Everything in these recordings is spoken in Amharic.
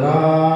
Amen.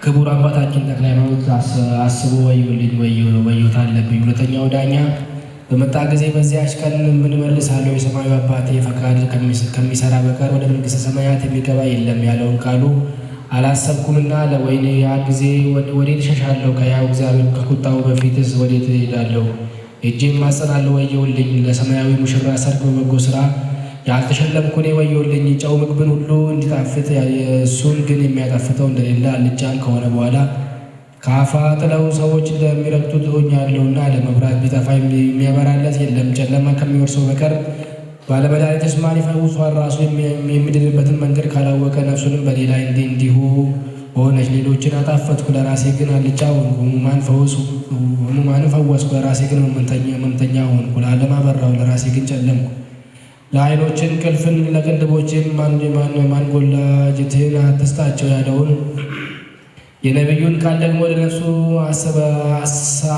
ክቡር አባታችን ተክለ ሃይማኖት አስቦ ወዮልኝ ወዮታ አለብኝ። ሁለተኛው ዳኛ በመጣ ጊዜ በዚያች ቀን ምን እመልሳለሁ? የሰማዩ አባቴ ፈቃድ ከሚሰራ በቀር ወደ መንግሥተ ሰማያት የሚገባ የለም ያለውን ቃሉ አላሰብኩምና ለወይኔ ያ ጊዜ ወዴት እሸሻለሁ? ከያው እግዚአብሔር ከቁጣው በፊትስ ወዴት እሄዳለሁ? እጄም ማጸናለሁ ወየውልኝ። ለሰማያዊ ሙሽራ ሰርግ በበጎ ሥራ ያልተሸለምኩ እኔ ወየውልኝ። ጨው ምግብን ሁሉ እንዲጣፍጥ እሱን ግን የሚያጣፍጠው እንደሌለ አልጫም ከሆነ በኋላ ከአፋ ጥለው ሰዎች እንደሚረግጡት ሆኛለሁና ለመብራት ቢጠፋ የሚያበራለት የለም። ጨለማ ከሚወርሰው በቀር ባለመድኃኒትስ ማን ይፈውሷል? ራሱ የሚድንበትን መንገድ ካላወቀ ነፍሱንም በሌላ እንዲሁ ሆነች። ሌሎችን አጣፈጥኩ፣ ለራሴ ግን አልጫ ሆንኩ። ሕሙማንን ፈወስኩ፣ ለራሴ ግን ሕመምተኛ ሆንኩ። ለዓለም አበራሁ፣ ለራሴ ግን ጨለምኩ። ለዓይኖች እንቅልፍን ለቅንድቦችም ማንጎላጅትህን አትስጣቸው ያለውን የነቢዩን ቃል ደግሞ ለነፍሱ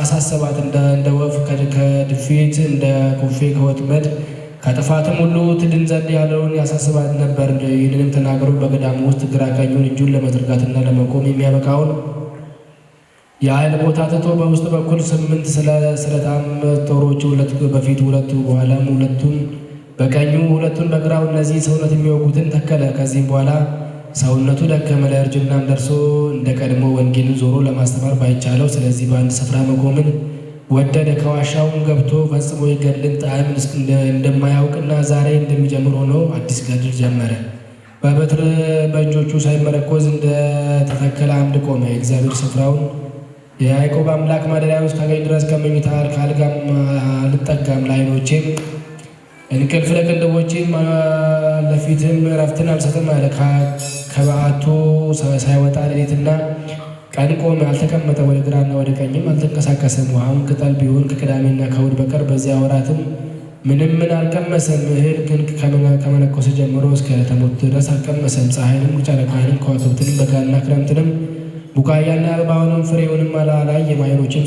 አሳሰባት። እንደ ወፍ ከድፊት እንደ ኩፌ ከወጥመድ ከጥፋትም ሁሉ ትድን ዘንድ ያለውን ያሳስባት ነበር። ይህንንም ተናግሮ በገዳሙ ውስጥ ግራ ቀኙን እጁን ለመዘርጋትና ለመቆም የሚያበቃውን የኃይል ቦታ ትቶ በውስጥ በኩል 8 ስለታም ጦሮች፣ 2 በፊቱ 2 በኋላም 2 በቀኙ 2 በግራው እነዚህ ሰውነት የሚወጉትን ተከለ። ከዚህም በኋላ ሰውነቱ ደከመ፣ ለእርጅናም ደርሶ እንደ ቀድሞ ወንጌልን ዞሮ ለማስተማር ባይቻለው፣ ስለዚህ በአንድ ስፍራ መቆምን ወደደ። ከዋሻውም ገብቶ ፈጽሞ የገድልን ጣዕም እንደማያውቅና ዛሬ እንደሚጀምር ሆኖ አዲስ ገድል ጀመረ። በበትር በእጆቹ ሳይመረኮዝ እንደተተከለ አምድ ቆመ። የእግዚአብሔር ስፍራውን የያዕቆብ አምላክ ማደሪያ ውስጥ ካገኝ ድረስ ከመኝታ ከአልጋም አልጠጋም። ለዓይኖቼም እንቅልፍ ለቅንድቦቼም ለፊትም እረፍትን አልሰጥም አለ። ከበዓቱ ሳይወጣ ሌሊትና ቀን ቆመ፣ አልተቀመጠ፣ ወደ ግራና ወደ ቀኝም አልተንቀሳቀሰም። ውሃውን ቅጠል ቢሆን ከቅዳሜና ከእሑድ በቀር በዚያ ወራትም ምንም አልቀመሰም። እህል ግን ከመነኮሰ ጀምሮ እስከ ተሞት ድረስ አልቀመሰም። ፀሐይንም ጨረቃንም ከዋክብትንም በጋና ክረምትንም ቡቃያና አበባውንም ፍሬውንም አላየም። ዓይኖችም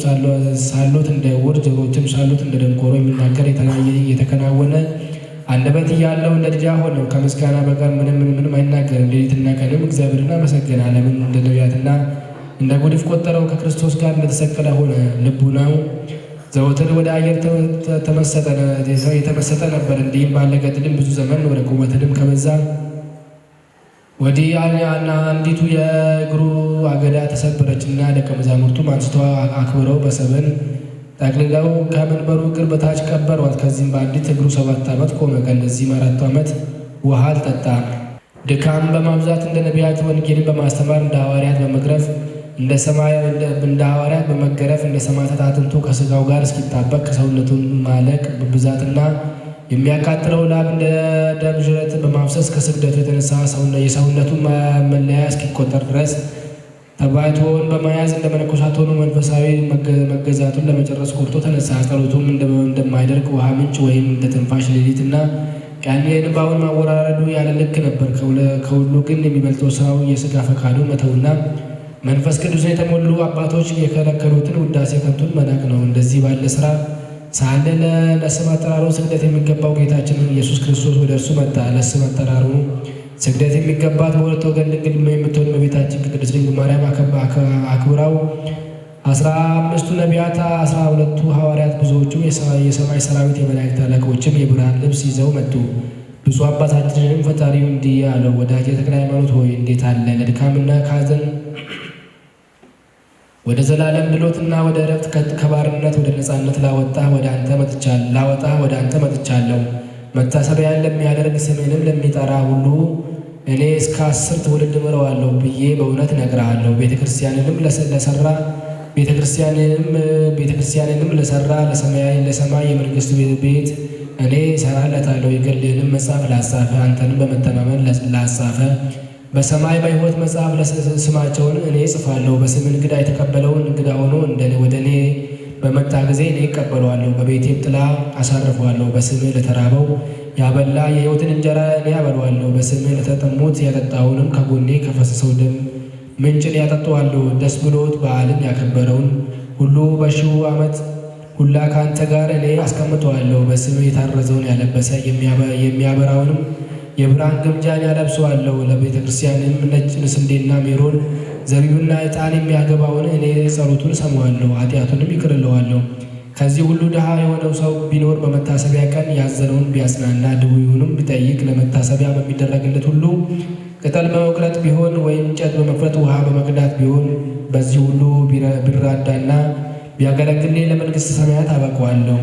ሳሉት እንደ ዕውር፣ ጆሮችም ሳሉት እንደ ደንቆሮ የሚናገር የተከናወነ አንደበት እያለው እንደ ድዳ ሆነ። ከምስጋና በቀር ምንም አይናገርም። ሌሊትና ቀንም እግዚአብሔርን አመሰገነ። ዓለምን እንደ ነቢያትና እንደ ጉድፍ ቆጠረው። ከክርስቶስ ጋር እንደተሰቀለ ሆነ። ልቡናው ዘወትር ወደ አየር የተመሰጠ ነበር። እንዲህም ባለ ገድልም ብዙ ዘመን ኖረ። ቁመትንም ከበዛ ወዲህ አንዲቱ የእግሩ አገዳ ተሰበረችና ደቀ መዛሙርቱም አንስተው አክብረው በሰበን ጠቅልለው ከመንበሩ እግር በታች ቀበሯት። ከዚህም በአንዲት እግሩ 7 ዓመት ቆመ። ከእነዚህም 4 ዓመት ውሃ አልጠጣም። ድካም በማብዛት እንደ ነቢያት ወንጌልን በማስተማር እንደ ሐዋርያት በመግረፍ እንደ ሐዋርያት በመገረፍ እንደ ሰማዕታት አጥንቱ ከሥጋው ጋር እስኪጣበቅ ከሰውነቱን ማለቅ ብዛትና የሚያቃጥለው ላብ እንደ ደም ዥረት በማፍሰስ ከስግደቱ የተነሳ የሰውነቱን መለያ እስኪቆጠር ድረስ ተባይቶውን በመያዝ እንደ መነኮሳት ሆኖ መንፈሳዊ መገዛቱን ለመጨረስ ቆርጦ ተነሳ። ጸሎቱም እንደማይደርቅ ውሃ ምንጭ ወይም እንደ ትንፋሽ ሌሊትና ቀን የእንባውን ማወራረዱ ያለ ልክ ነበር። ከሁሉ ግን የሚበልጠው ስራው የሥጋ ፈቃዱ መተውና መንፈስ ቅዱስን የተሞሉ አባቶች የከለከሉትን ውዳሴ ከንቱን መናቅ ነው። እንደዚህ ባለ ስራ ሳለ ለስም አጠራሩ ስግደት የሚገባው ጌታችንን ኢየሱስ ክርስቶስ ወደ እርሱ መጣ። ለስም አጠራሩ ስግደት የሚገባት በሁለት ወገን ድንግል የምትሆን እመቤታችን ቅድስት ድንግል ማርያም አክብራው 15ቱ ነቢያት፣ 12ቱ ሐዋርያት፣ ብዙዎቹ የሰማይ ሰራዊት፣ የመላእክት አለቆችም የብርሃን ልብስ ይዘው መጡ። ብፁዕ አባታችንንም ፈጣሪው እንዲህ አለው፣ ወዳጄ ተክለ ሃይማኖት ሆይ እንዴት አለ ለድካምና ከሐዘን ወደ ዘላለም ድሎትና ወደ ዕረፍት ከባርነት ወደ ነፃነት ላወጣ ወደ አንተ መጥቻለሁ። መታሰቢያን ለሚያደርግ ስሜንም ለሚጠራ ሁሉ እኔ እስከ 10 ትውልድ ምረዋለሁ ብዬ በእውነት እነግርሃለሁ። ቤተክርስቲያንንም ለሰራ ለሰማይ የመንግስት ቤት እኔ እሰራለታለሁ። የገድልህንም መጽሐፍ ላጻፈ አንተንም በመተማመን ላጻፈ በሰማይ በሕይወት መጽሐፍ ስማቸውን እኔ እጽፋለሁ። በስም እንግዳ የተቀበለውን እንግዳ ሆኖ ወደ እኔ በመጣ ጊዜ እኔ እቀበለዋለሁ፣ በቤቴም ጥላ አሳርፈዋለሁ። በስምህ ለተራበው ያበላ የሕይወትን እንጀራ እኔ አበለዋለሁ። በስምህ ለተጠሙት ያጠጣውንም ከጎኔ ከፈሰሰው ደም ምንጭን ያጠጣዋለሁ። ደስ ብሎት በዓልን ያከበረውን ሁሉ በሺው ዓመት ሁላ ከአንተ ጋር እኔ አስቀምጠዋለሁ። በስምህ የታረዘውን ያለበሰ የሚያበራውንም የብርሃን ግምጃን ያለብሰዋለሁ። ለቤተ ክርስቲያንም ነጭ ስንዴና ሜሮን ዘቢብና ዕጣን የሚያገባውን እኔ ጸሎቱን እሰማዋለሁ፣ ኃጢአቱንም ይቅር እለዋለሁ። ከዚህ ሁሉ ድሃ የሆነው ሰው ቢኖር በመታሰቢያ ቀን ያዘነውን ቢያጽናና ድውዩንም ቢጠይቅ ለመታሰቢያ በሚደረግለት ሁሉ ቅጠል በመቁረጥ ቢሆን ወይም እንጨት በመፍለጥ ውሃ በመቅዳት ቢሆን በዚህ ሁሉ ቢራዳና ቢያገለግልኝ ለመንግሥተ ሰማያት አበቀዋለሁ።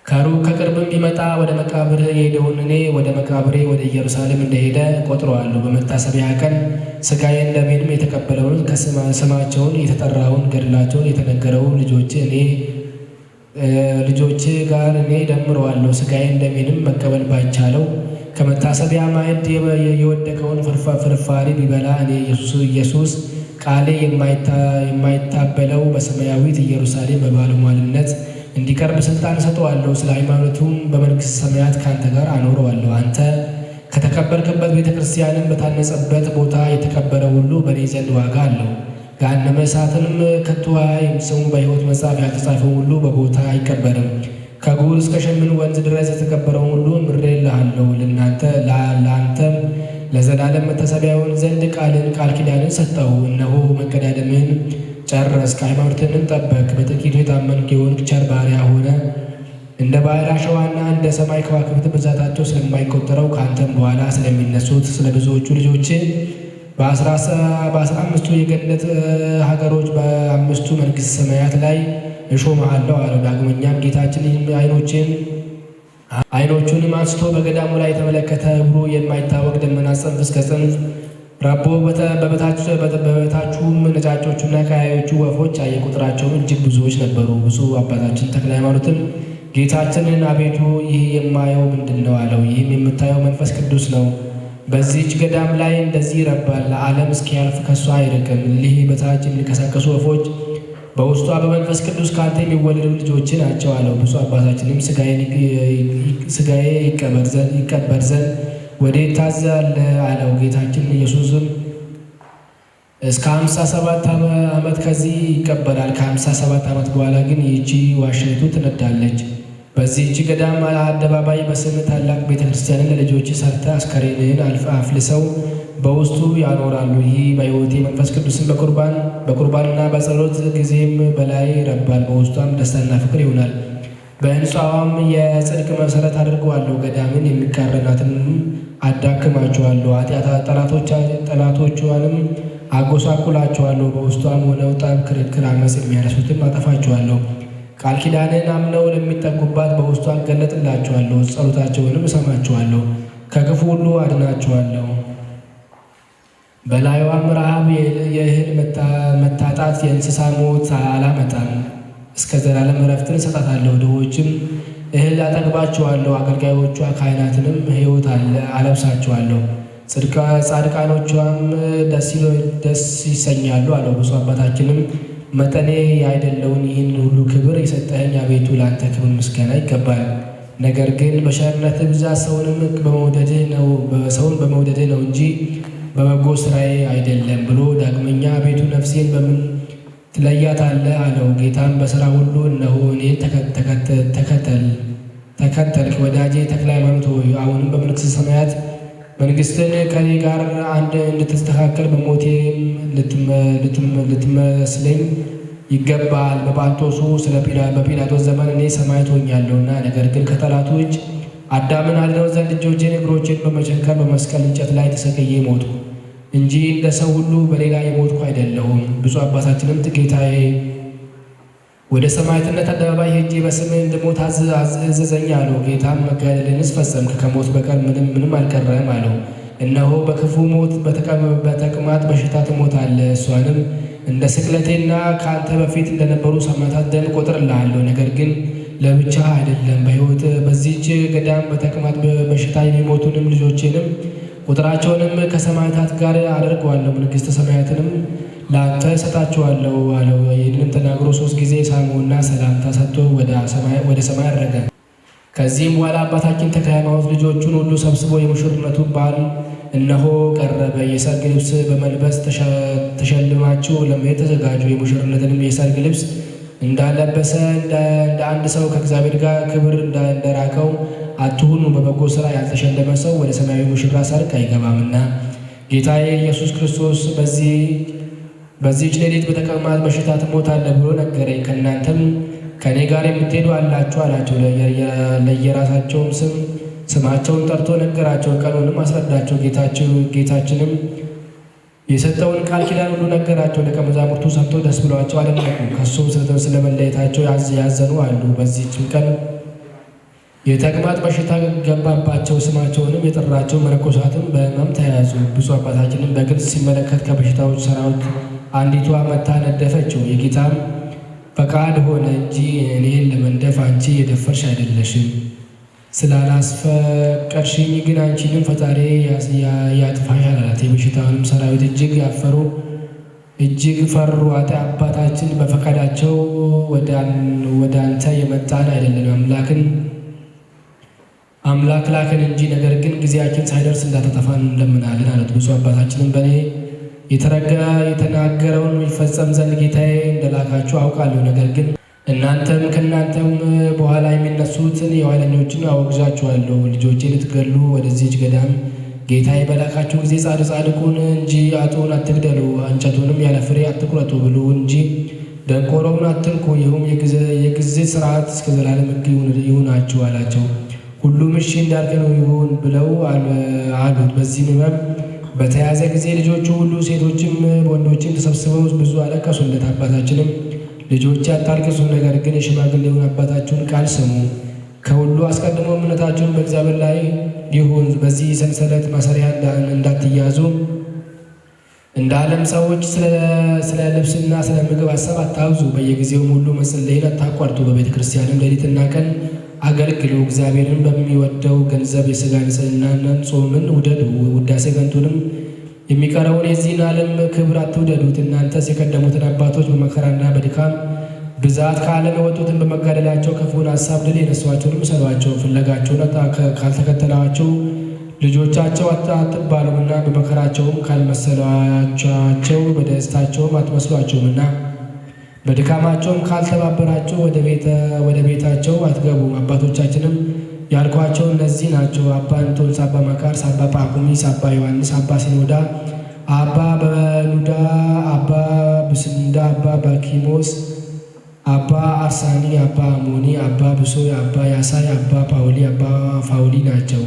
ከሩቅ ከቅርብም ቢመጣ ወደ መቃብር የሄደውን እኔ ወደ መቃብሬ ወደ ኢየሩሳሌም እንደሄደ ቆጥረዋለሁ። በመታሰቢያ ቀን ሥጋዬን ደሜንም የተቀበለውን ስማቸውን የተጠራውን ገድላቸውን የተነገረውን ልጆቼ ጋር እኔ ደምረዋለሁ። ሥጋዬን ደሜንም መቀበል ባይቻለው ከመታሰቢያ ማዕድ የወደቀውን ፍርፋሪ ቢበላ እኔ ኢየሱስ ቃሌ የማይታበለው በሰማያዊት ኢየሩሳሌም በባለሟልነት እንዲቀርብ ስልጣን እሰጠዋለሁ። ስለ ሃይማኖቱም በመንግሥተ ሰማያት ከአንተ ጋር አኖረዋለሁ። አንተ ከተቀበርክበት ቤተ ክርስቲያንም በታነጸበት ቦታ የተቀበረ ሁሉ በእኔ ዘንድ ዋጋ አለው። ገሃነመ እሳትንም ከቶ ስሙ በሕይወት መጽሐፍ ያልተጻፈው ሁሉ በቦታ አይቀበርም። ከጉር እስከ ሸምን ወንዝ ድረስ የተቀበረውን ሁሉ ምሬልሃለሁ። ለአንተም ለዘላለም መታሰቢያ ይሆን ዘንድ ቃል ኪዳንን ሰጠሁ። እነሆ መቀዳደምህን ጨረስክ፣ ሃይማኖትንም ጠበቅ። በጥቂቱ የታመንክ የሆንክ ቸር ባሪያ ሆነ። እንደ ባህር አሸዋና እንደ ሰማይ ከዋክብት ብዛታቸው ስለማይቆጠረው ከአንተም በኋላ ስለሚነሱት ስለ ብዙዎቹ ልጆች በ15ቱ የገነት ሀገሮች በ5ቱ መንግሥተ ሰማያት ላይ እሾምሃለሁ አለው። ዳግመኛም ጌታችን ዓይኖቹንም አንስቶ በገዳሙ ላይ የተመለከተ እግሩ የማይታወቅ ደመና ጽንፍ እስከ ጽንፍ ረቦ በበታችሁም ነጫጮቹና ቀያዮቹ ወፎች አየ። ቁጥራቸውም እጅግ ብዙዎች ነበሩ። ብፁዕ አባታችን ተክለ ሃይማኖትም ጌታችንን አቤቱ ይህ የማየው ምንድን ነው አለው። ይህም የምታየው መንፈስ ቅዱስ ነው። በዚህች ገዳም ላይ እንደዚህ ይረባል፣ ለዓለም እስኪያልፍ ከእሷ አይርቅም። እሊህ በታች የሚንቀሳቀሱ ወፎች በውስጧ በመንፈስ ቅዱስ ከአንተ የሚወለዱ ልጆች ናቸው አለው። ብፁዕ አባታችንም ሥጋዬ ይቀበር ዘንድ ወዴት ታዛለህ አለው። ጌታችን ኢየሱስም እስከ 57 ዓመት ከዚህ ይቀበራል። ከ57 ዓመት በኋላ ግን ይህቺ ዋሻይቱ ትነዳለች። በዚህች ገዳም አደባባይ በስም ታላቅ ቤተ ክርስቲያንን ለልጆች ሰርተ አስከሬንህን አፍልሰው በውስጡ ያኖራሉ። ይህ በሕይወቴ መንፈስ ቅዱስን በቁርባንና በጸሎት ጊዜም በላይ ይረባል። በውስጧም ደስታና ፍቅር ይሆናል። በሕንፃዋም የጽድቅ መሠረት አድርገዋለሁ። ገዳምን የሚቃረናትን አዳክማቸዋለሁ። ጠላቶቿንም አጎሳቁላቸዋለሁ። በውስጧም ሆነው ጠብ፣ ክርክር፣ አመፅ የሚያነሱትን አጠፋቸዋለሁ። ቃል ኪዳንን አምነው ለሚጠጉባት በውስጧ እገለጥላቸዋለሁ። ጸሎታቸውንም እሰማቸዋለሁ። ከክፉ ሁሉ አድናቸዋለሁ። በላዩዋም ረሃብ፣ የእህል መታጣት፣ የእንስሳ ሞት አላመጣም። እስከ ዘላለም ዕረፍትን እሰጣታለሁ። ድሆችም እህል አጠግባቸዋለሁ። አገልጋዮቿ ካህናትንም ሕይወት አለብሳቸዋለሁ። ጻድቃኖቿም ደስ ይሰኛሉ አለው። ብፁዕ አባታችንም መጠኔ ያይደለውን ይህን ሁሉ ክብር የሰጠኸኝ አቤቱ ለአንተ ክብር ምስጋና ይገባል። ነገር ግን በቸርነትህ ብዛት ሰውን በመውደድህ ነው እንጂ በበጎ ስራዬ አይደለም ብሎ ዳግመኛ አቤቱ ነፍሴን በምን ትለያታለህ አለው። ጌታም በሥራ ሁሉ እነሆ እኔን ተከተልክ። ወዳጄ ተክለ ሃይማኖት ሆይ አሁንም በመንግሥተ ሰማያት መንግሥትን ከኔ ጋር አንድ እንድትስተካከል በሞቴም ልትመስለኝ ይገባል። በጳንጦሱ በጲላጦስ ዘመን እኔ ሰማዕት ሆኛለሁና፣ ነገር ግን ከጠላቱ እጅ አዳምን አድነው ዘንድ እጆቼን እግሮቼን በመቸንከር በመስቀል እንጨት ላይ ተሰቅዬ ሞትኩ እንጂ እንደ ሰው ሁሉ በሌላ የሞትኩ አይደለሁም። ብፁዕ አባታችንም ጌታዬ ወደ ሰማዕትነት አደባባይ ሄጄ በስምህ እንድሞት አዘዘኝ አለው። ጌታም መጋደልንስ ፈጸምክ፣ ከሞት በቀር ምንም አልቀረም አለው። እነሆ በክፉ ሞት በተቅማጥ በሽታ ትሞታለህ። እሷንም እንደ ስቅለቴና ከአንተ በፊት እንደነበሩ ሰማዕታት ደም እቆጥርልሃለሁ። ነገር ግን ለብቻ አይደለም፣ በሕይወት በዚህች ገዳም በተቅማጥ በሽታ የሚሞቱንም ልጆቼንም ቁጥራቸውንም ከሰማዕታት ጋር አደርገዋለሁ፣ መንግሥተ ሰማያትንም ለአንተ እሰጣችኋለሁ አለው። ይህንም ተናግሮ 3 ጊዜ ሳመውና ሰላምታ ሰጥቶ ወደ ሰማይ አረገ። ከዚህም በኋላ አባታችን ተክለ ሃይማኖት ልጆቹን ሁሉ ሰብስቦ የሙሽርነቱ በዓል እነሆ ቀረበ፣ የሰርግ ልብስ በመልበስ ተሸልማችሁ ለመሄድ ተዘጋጁ። የሙሽርነትንም የሰርግ ልብስ እንዳለበሰ እንደ አንድ ሰው ከእግዚአብሔር ጋር ክብር እንደራቀው አትሁኑ። በበጎ ሥራ ያልተሸለመ ሰው ወደ ሰማያዊ ሙሽራ ሰርግ አይገባምና። ጌታዬ ኢየሱስ ክርስቶስ በዚህች ሌሊት በተቅማጥ በሽታ ትሞታለህ ብሎ ነገረኝ። ከእናንተም ከእኔ ጋር የምትሄዱ አላችሁ አላቸው። ለየራሳቸውም ስማቸውን ጠርቶ ነገራቸው፣ ቀኑንም አስረዳቸው። ጌታችንም የሰጠውን ቃል ኪዳን ሁሉ ነገራቸው። ደቀ መዛሙርቱ ሰምተው ደስ ብሏቸው አደነቁ። ከእሱም ስለመለየታቸው ያዘኑ አሉ። በዚህችም ቀን የተቅማጥ በሽታ ገባባቸው። ስማቸውንም የጠራቸው መነኮሳትም በሕመም ተያዙ። ብፁዕ አባታችንም በግልጽ ሲመለከት ከበሽታዎች ሰራዊት አንዲቷ መታ ነደፈችው። የጌታም ፈቃድ ሆነ እንጂ እኔን ለመንደፍ አንቺ የደፈርሽ አይደለሽም። ስላላስፈቀድሽኝ ግን አንቺንም ፈጣሪ ያጥፋሽ አላት። የበሽታውንም ሰራዊት እጅግ ፈሩ። አባታችን በፈቃዳቸው ወደ አንተ የመጣን አይደለም አምላክ ላከን እንጂ፣ ነገር ግን ጊዜያችን ሳይደርስ እንዳታጠፋን እንለምናለን አሉት። ብፁዕ አባታችንም በእኔ የተናገረውን ይፈጸም ዘንድ ጌታዬ እንደላካችሁ አውቃለሁ። ነገር ግን እናንተም ከእናንተም በኋላ የሚነሱትን የኋለኞችን አወግዛችኋለሁ። ልጆቼን ልትገሉ ወደዚህች ገዳም ጌታዬ በላካችሁ ጊዜ ጻድቁን እንጂ አጡን አትግደሉ፣ እንጨቱንም ያለ ፍሬ አትቁረጡ ብሉ እንጂ ደንቆሮውን አትንኩ። ይህም የግዝት ሥርዓት እስከ ዘላለም ሕግ ይሁናችሁ አላቸው። ሁሉም እሺ እንዳልከን ይሁን ብለው አሉት። በዚህ ሕመም በተያዘ ጊዜ ልጆቹ ሁሉ ሴቶችም ወንዶችም ተሰብስበው ብዙ አለቀሱለት። አባታችንም ልጆች አታልቅሱ፣ ነገር ግን የሽማግሌውን አባታችሁን ቃል ስሙ። ከሁሉ አስቀድሞ እምነታችሁን በእግዚአብሔር ላይ ይሁን። በዚህ ሰንሰለት ማሰሪያ እንዳትያዙ። እንደ ዓለም ሰዎች ስለ ልብስና ስለ ምግብ ሀሳብ አታብዙ። በየጊዜውም ሁሉ መጸለይን አታቋርጡ። በቤተ ክርስቲያንም ሌሊትና ቀን አገልግሉ። እግዚአብሔርን በሚወደው ገንዘብ የሥጋ ንጽሕናን ጾምን ውደዱ። ውዳሴ ከንቱንም የሚቀረውን የዚህን ዓለም ክብር አትውደዱት። እናንተስ የቀደሙትን አባቶች በመከራና በድካም ብዛት ከዓለም የወጡትን በመጋደላቸው ክፉን ሀሳብ ድል የነሷቸውንም ሰሏቸው። ፍለጋቸውን ካልተከተላቸው ልጆቻቸው አትባሉምና፣ በመከራቸውም ካልመሰሏቸው በደስታቸውም አትመስሏቸውምና፣ በድካማቸውም ካልተባበራቸው ወደ ቤታቸው አትገቡም። አባቶቻችንም ያልኳቸው እነዚህ ናቸው። አባ እንጦንስ፣ አባ መቃርስ፣ አባ ጳኩሚስ፣ አባ ዮሐንስ፣ አባ ሲኖዳ፣ አባ በሉዳ፣ አባ ብስንዳ፣ አባ ባኪሞስ፣ አባ አርሳኒ፣ አባ አሞኒ፣ አባ ብሶይ፣ አባ ያሳይ፣ አባ ጳውሊ፣ አባ ፋውሊ ናቸው።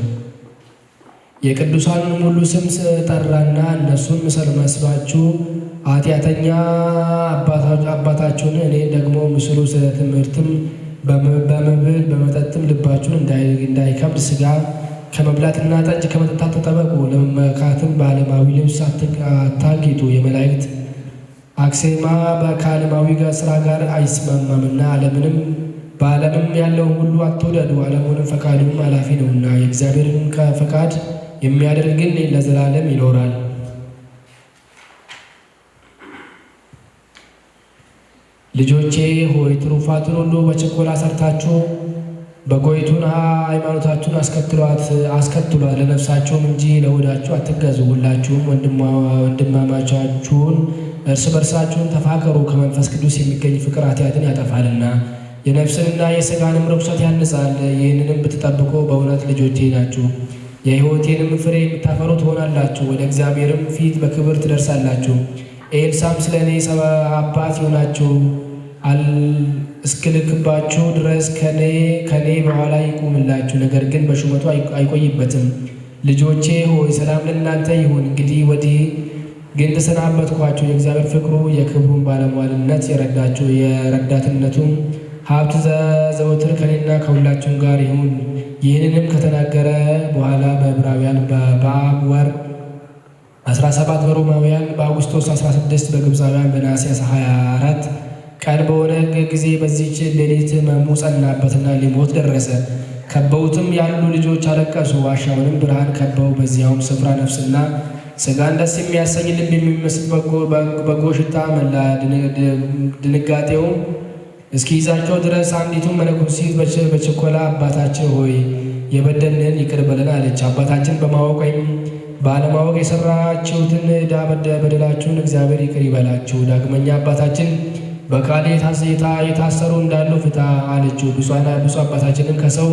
የቅዱሳኑን ሁሉ ስም ጠራና እነሱን መስሏችሁ ኃጢአተኛ አባታችሁን እኔ ደግሞ ምስሉ ስለ ትምህርትም በመብል በመጠጥም ልባችሁን እንዳይከብድ ሥጋ ከመብላትና ጠጅ ከመጠጣት ተጠበቁ። ለመመካትም በዓለማዊ ልብስ አታጌጡ። የመላእክት አክሴማ ከዓለማዊ ሥራ ጋር አይስማማምና፣ በዓለምም ያለውን ሁሉ አትውደዱ። ዓለሙንም ፈቃዱም ኃላፊ ነውና፣ የእግዚአብሔርን ፈቃድ የሚያደርግ ግን ለዘላለም ይኖራል። ልጆቼ ሆይ ትሩፋቱን ሁሉ በችኮላ ሰርታችሁ በጎይቱን ሃይማኖታችሁን አስከትሏት ለነፍሳችሁም እንጂ ለሆዳችሁ አትገዙ። ሁላችሁም ወንድማማቻችሁን እርስ በርሳችሁን ተፋቀሩ፣ ከመንፈስ ቅዱስ የሚገኝ ፍቅር ኃጢአትን ያጠፋልና የነፍስንና የሥጋንም ርኩሰት ያንጻል። ይህንንም ብትጠብቁ በእውነት ልጆቼ ናችሁ፣ የሕይወቴንም ፍሬ የምታፈሩ ትሆናላችሁ፣ ወደ እግዚአብሔርም ፊት በክብር ትደርሳላችሁ። ኤልሳም ስለ እኔ አባት ይሆናችሁ እስክልክባችሁ ድረስ ከኔ በኋላ ይቁምላችሁ፣ ነገር ግን በሹመቱ አይቆይበትም። ልጆቼ ሆይ ሰላም ለእናንተ ይሁን። እንግዲህ ወዲህ ግን ተሰናበትኳችሁ። የእግዚአብሔር ፍቅሩ የክብሩን ባለሟልነት የረዳትነቱም ሀብት ዘወትር ከኔና ከሁላችሁም ጋር ይሁን። ይህንንም ከተናገረ በኋላ በዕብራውያን በአብ ወር 17 በሮማውያን በአውግስጦስ 16 በግብፃውያን በነሐሴ 24 ቀን በሆነ ጊዜ በዚህች ሌሊት ሕመሙ ጸናበትና ሊሞት ደረሰ። ከበውትም ያሉ ልጆች አለቀሱ። ዋሻውንም ብርሃን ከበው በዚያውም ስፍራ ነፍስና ሥጋን ደስ የሚያሰኝ ልብ የሚመስል በጎ ሽታ መላ። ድንጋጤውም እስኪይዛቸው ድረስ አንዲቱም መነኩሲት በችኮላ አባታችን ሆይ የበደልንን ይቅር በለን አለች። አባታችን በማወቅ ወይም ባለማወቅ የሰራችሁትን ዕዳ በደላችሁን እግዚአብሔር ይቅር ይበላችሁ። ዳግመኛ አባታችን በቃል የታሰሩ እንዳሉ ፍታ አለችው። ብፁዕ አባታችንም ከሰው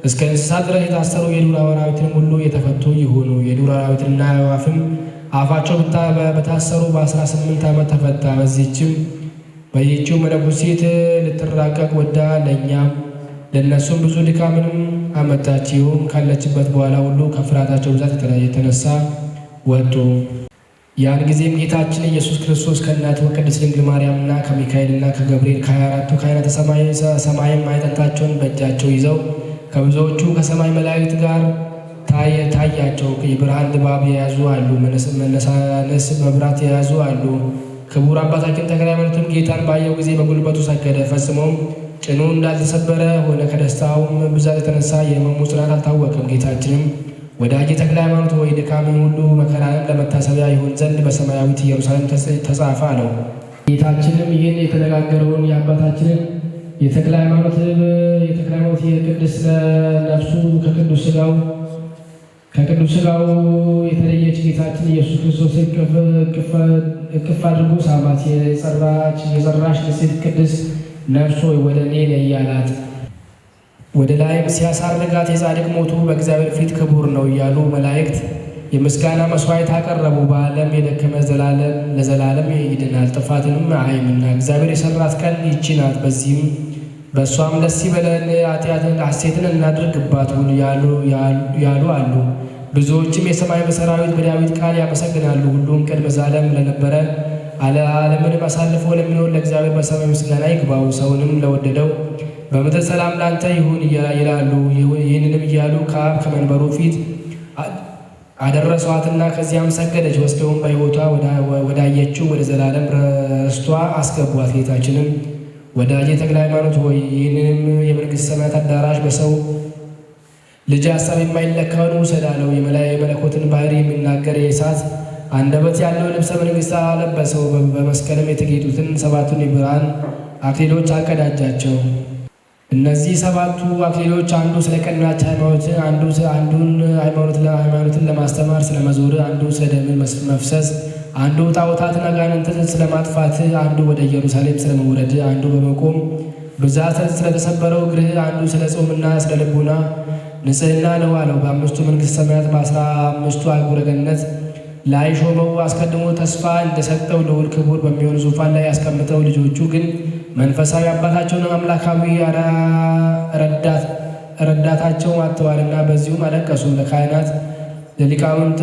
እስከ እንስሳ ድረስ የታሰሩ የዱር አራዊትን ሁሉ የተፈቱ ይሁኑ። የዱር አራዊትና አዕዋፍም አፋቸው በታሰሩ በ18 ዓመት ተፈታ። በዚህችው መነኩሲት ልትራቀቅ ወዳ ለእኛም ለእነሱም ብዙ ድካምንም አመጣች። ይሁም ካለችበት በኋላ ሁሉ ከፍርሃታቸው ብዛት የተነሳ ወጡ። ያን ጊዜም ጌታችን ኢየሱስ ክርስቶስ ከእናቱ ቅድስት ድንግል ማርያምና ከሚካኤልና ከገብርኤል ከ24ቱ ካህናተ ሰማይም ማዕጠንታቸውን በእጃቸው ይዘው ከብዙዎቹ ከሰማይ መላእክት ጋር ታያቸው። የብርሃን ድባብ የያዙ አሉ፣ መነሳነስ መብራት የያዙ አሉ። ክቡር አባታችን ተክለ ሃይማኖትም ጌታን ባየው ጊዜ በጉልበቱ ሰገደ። ፈጽሞም ጭኑ እንዳልተሰበረ ሆነ። ከደስታውም ብዛት የተነሳ የሕመሙ ጽናት አልታወቀም። ጌታችንም ወዳጄ ተክለ ሃይማኖት ሆይ ድካምን ሁሉ መከራንም ለመታሰቢያ ይሆን ዘንድ በሰማያዊት ኢየሩሳሌም ተጻፈ አለው። ጌታችንም ይህን የተነጋገረውን የአባታችንን የተክለ ሃይማኖት የቅድስ ነፍሱ ከቅዱስ ሥጋው የተለየች ጌታችን ኢየሱስ ክርስቶስ እቅፍ አድርጎ ሳማት። የጸራሽ ንጽሕት ቅድስት ነፍስ ሆይ ወደ እኔ ነይ አላት። ወደ ላይም ሲያሳርጋት የጻድቅ ሞቱ በእግዚአብሔር ፊት ክቡር ነው እያሉ መላእክት የምስጋና መሥዋዕት አቀረቡ። በዓለም የደከመ ለዘላለም ይድናል ጥፋትንም አያይምና እግዚአብሔር የሠራት ቀን ይህች ናት። በእሷም ደስ ይበለን ሐሴትን እናድርግባት ያሉ አሉ። ብዙዎችም የሰማይ ሰራዊት በዳዊት ቃል ያመሰግናሉ። ሁሉም ቅድመ ዓለም ለነበረ ዓለምንም አሳልፎ ለሚኖር ለእግዚአብሔር በሰማይ ምስጋና ይግባው። ሰውንም ለወደደው በምድር ሰላም ላንተ ይሁን ይላሉ። ይህንንም እያሉ ከአብ ከመንበሩ ፊት አደረሷትና ከዚያም ሰገደች። ወስደውም በሕይወቷ ወዳየችው ወደ ዘላለም ርስቷ አስገቧት። ጌታችንም ወዳጄ ተክለ ሃይማኖት ሆይ ይህንንም የመንግሥተ ሰማያት አዳራሽ በሰው ልጅ ሐሳብ የማይለካውን ውሰድ አለው። የመለኮትን ባሕርይ የሚናገር የእሳት አንደበት ያለው ልብሰ መንግሥት አለበሰው። በመስቀልም የተጌጡትን ሰባቱን የብርሃን አክሊሎች አቀዳጃቸው። እነዚህ ሰባቱ አክሊሎች አንዱ ስለ ቀናች ሃይማኖት፣ አንዱን ሃይማኖትን ለማስተማር ስለ መዞር፣ አንዱ ስለ ደምን መፍሰስ፣ አንዱ ጣዖታትን አጋንንትን ስለ ማጥፋት፣ አንዱ ወደ ኢየሩሳሌም ስለ መውረድ፣ አንዱ በመቆም ብዛት ስለተሰበረው እግርህ፣ አንዱ ስለ ጾምና ስለ ልቡና ንጽሕና ነው አለው። በአምስቱ መንግሥተ ሰማያት በ15ቱ አህጉረ ገነት ላይ ሾመው። አስቀድሞ ተስፋ እንደሰጠው ልዑል ክቡር በሚሆን ዙፋን ላይ ያስቀምጠው። ልጆቹ ግን መንፈሳዊ አባታቸውን አምላካዊ ረዳታቸው አጥተዋልና በዚሁም አለቀሱ። ለካህናት ለሊቃውንት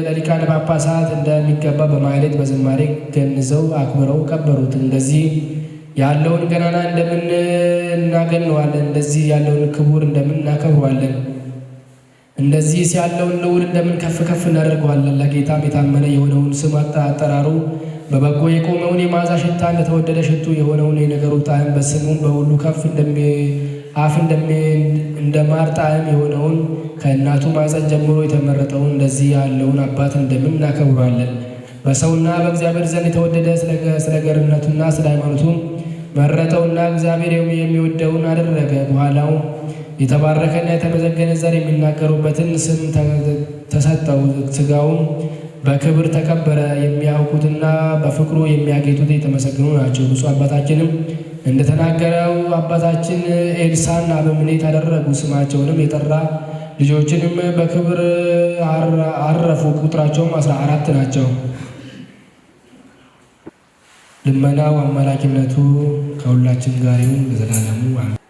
ለሊቃነ ጳጳሳት እንደሚገባ በማኅሌት በዝማሬ ገንዘው አክብረው ቀበሩት። እንደዚህ ያለውን ገናና እንደምን እናገነዋለን? እንደዚህ ያለውን ክቡር እንደምን እናከብረዋለን? እንደዚህ ያለውን ልዑል እንደምን ከፍ ከፍ እናደርገዋለን? ለጌታም የታመነ የሆነውን ስም አጠራሩ በበጎ የቆመውን የመዓዛ ሽታ እንደተወደደ ሽቱ የሆነውን የነገሩ ጣዕም በስሙም በሁሉ ከፍ አፍ እንደ ማር ጣዕም የሆነውን ከእናቱ ማኅፀን ጀምሮ የተመረጠውን እንደዚህ ያለውን አባት እንደምን እናከብረዋለን? በሰውና በእግዚአብሔር ዘንድ የተወደደ ስለ ገርነቱና ስለ ሃይማኖቱ መረጠውና እግዚአብሔር የሚወደውን አደረገ። የተባረከና የተመሰገነ ዘር የሚናገሩበትን ስም ተሰጠው። ሥጋውም በክብር ተቀበረ። የሚያውቁትና በፍቅሩ የሚያጌጡት የተመሰገኑ ናቸው። ብፁዕ አባታችንም እንደተናገረው አባታችን ኤልሳዕን አበምኔት አደረጉ። ስማቸውንም የጠራ ልጆችንም በክብር አረፉ። ቁጥራቸውም 14 ናቸው። ልመናው አማላጅነቱ ከሁላችን ጋር ይሁን ለዘላለሙ አሜን።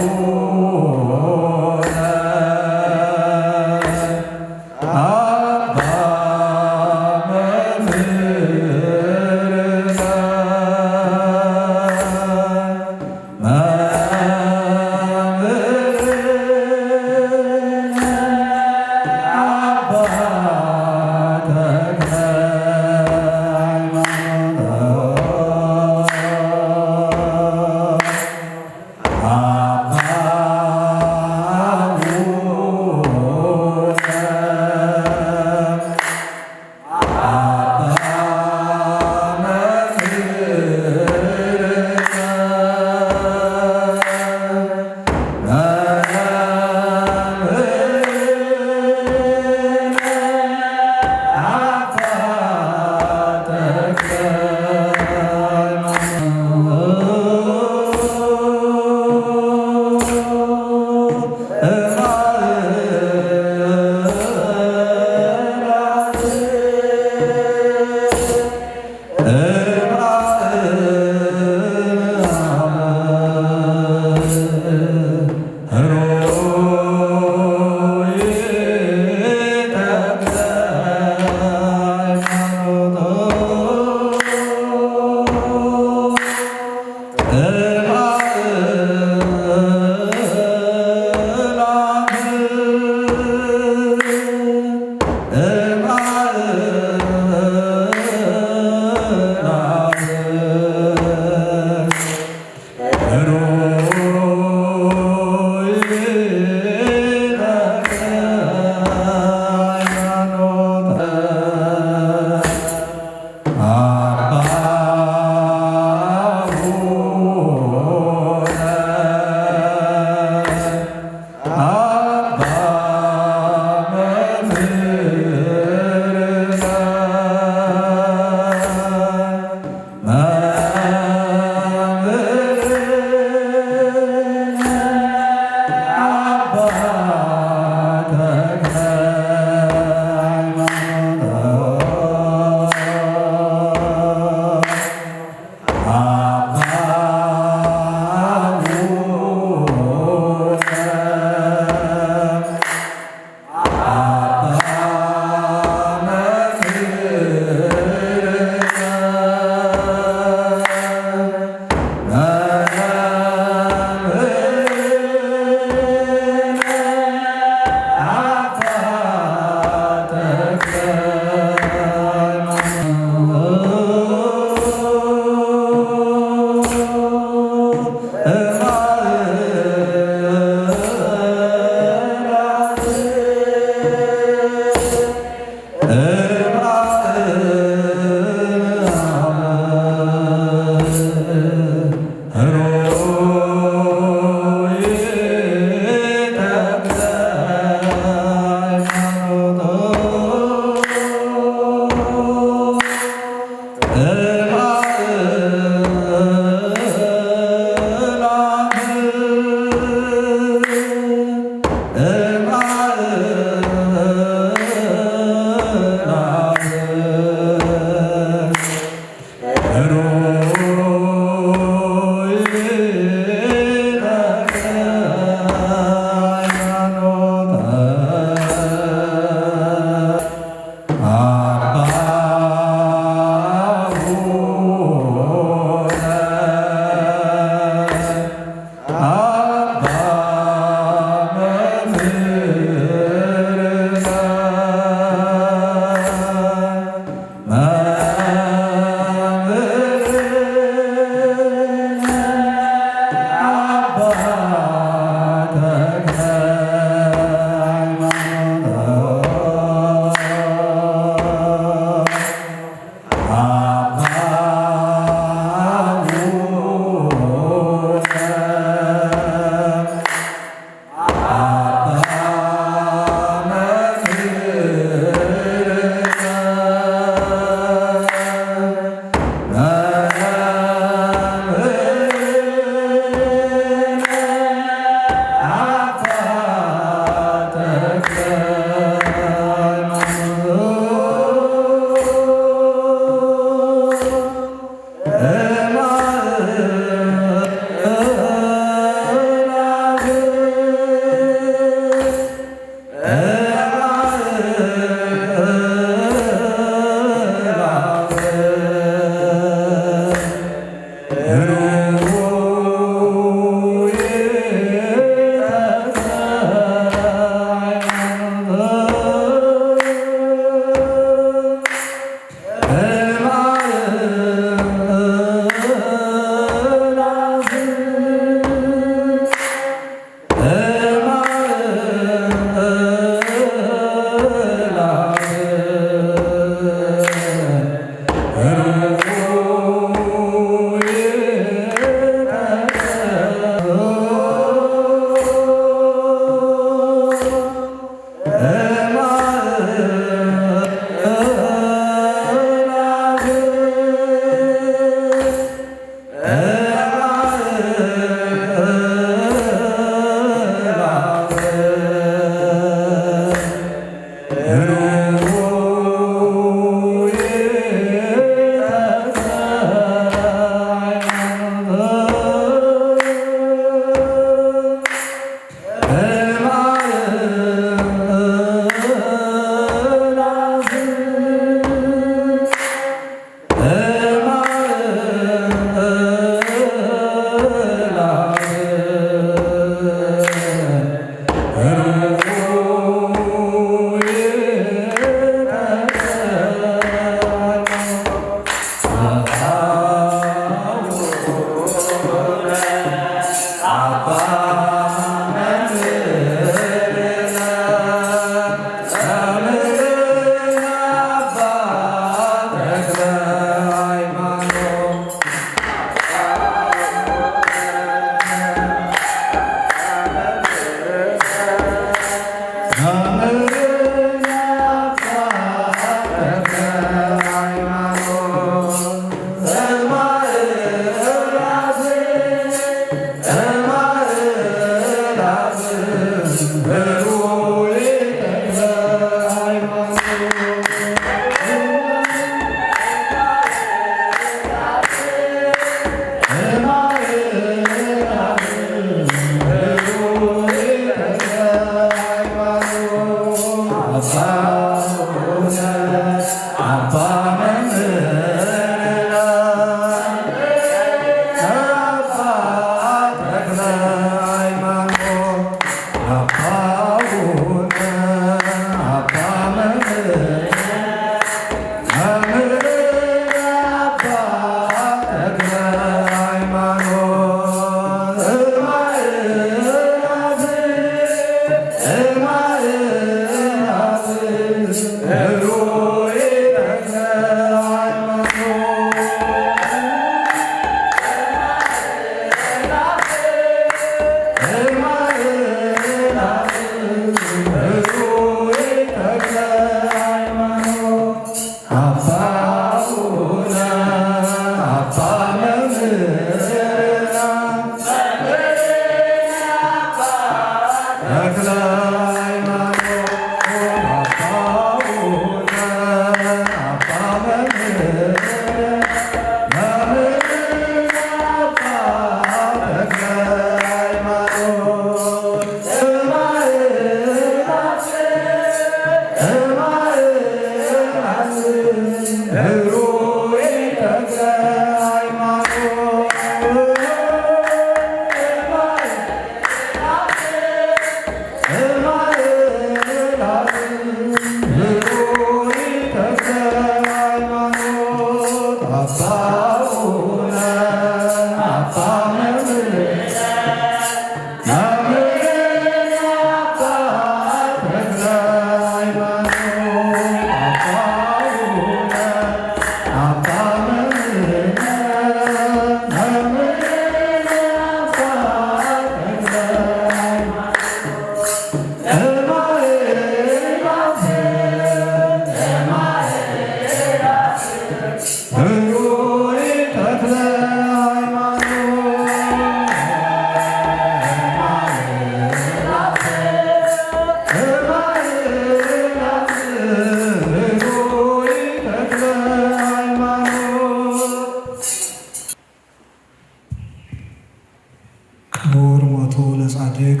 ሞቱ ለጻድቅ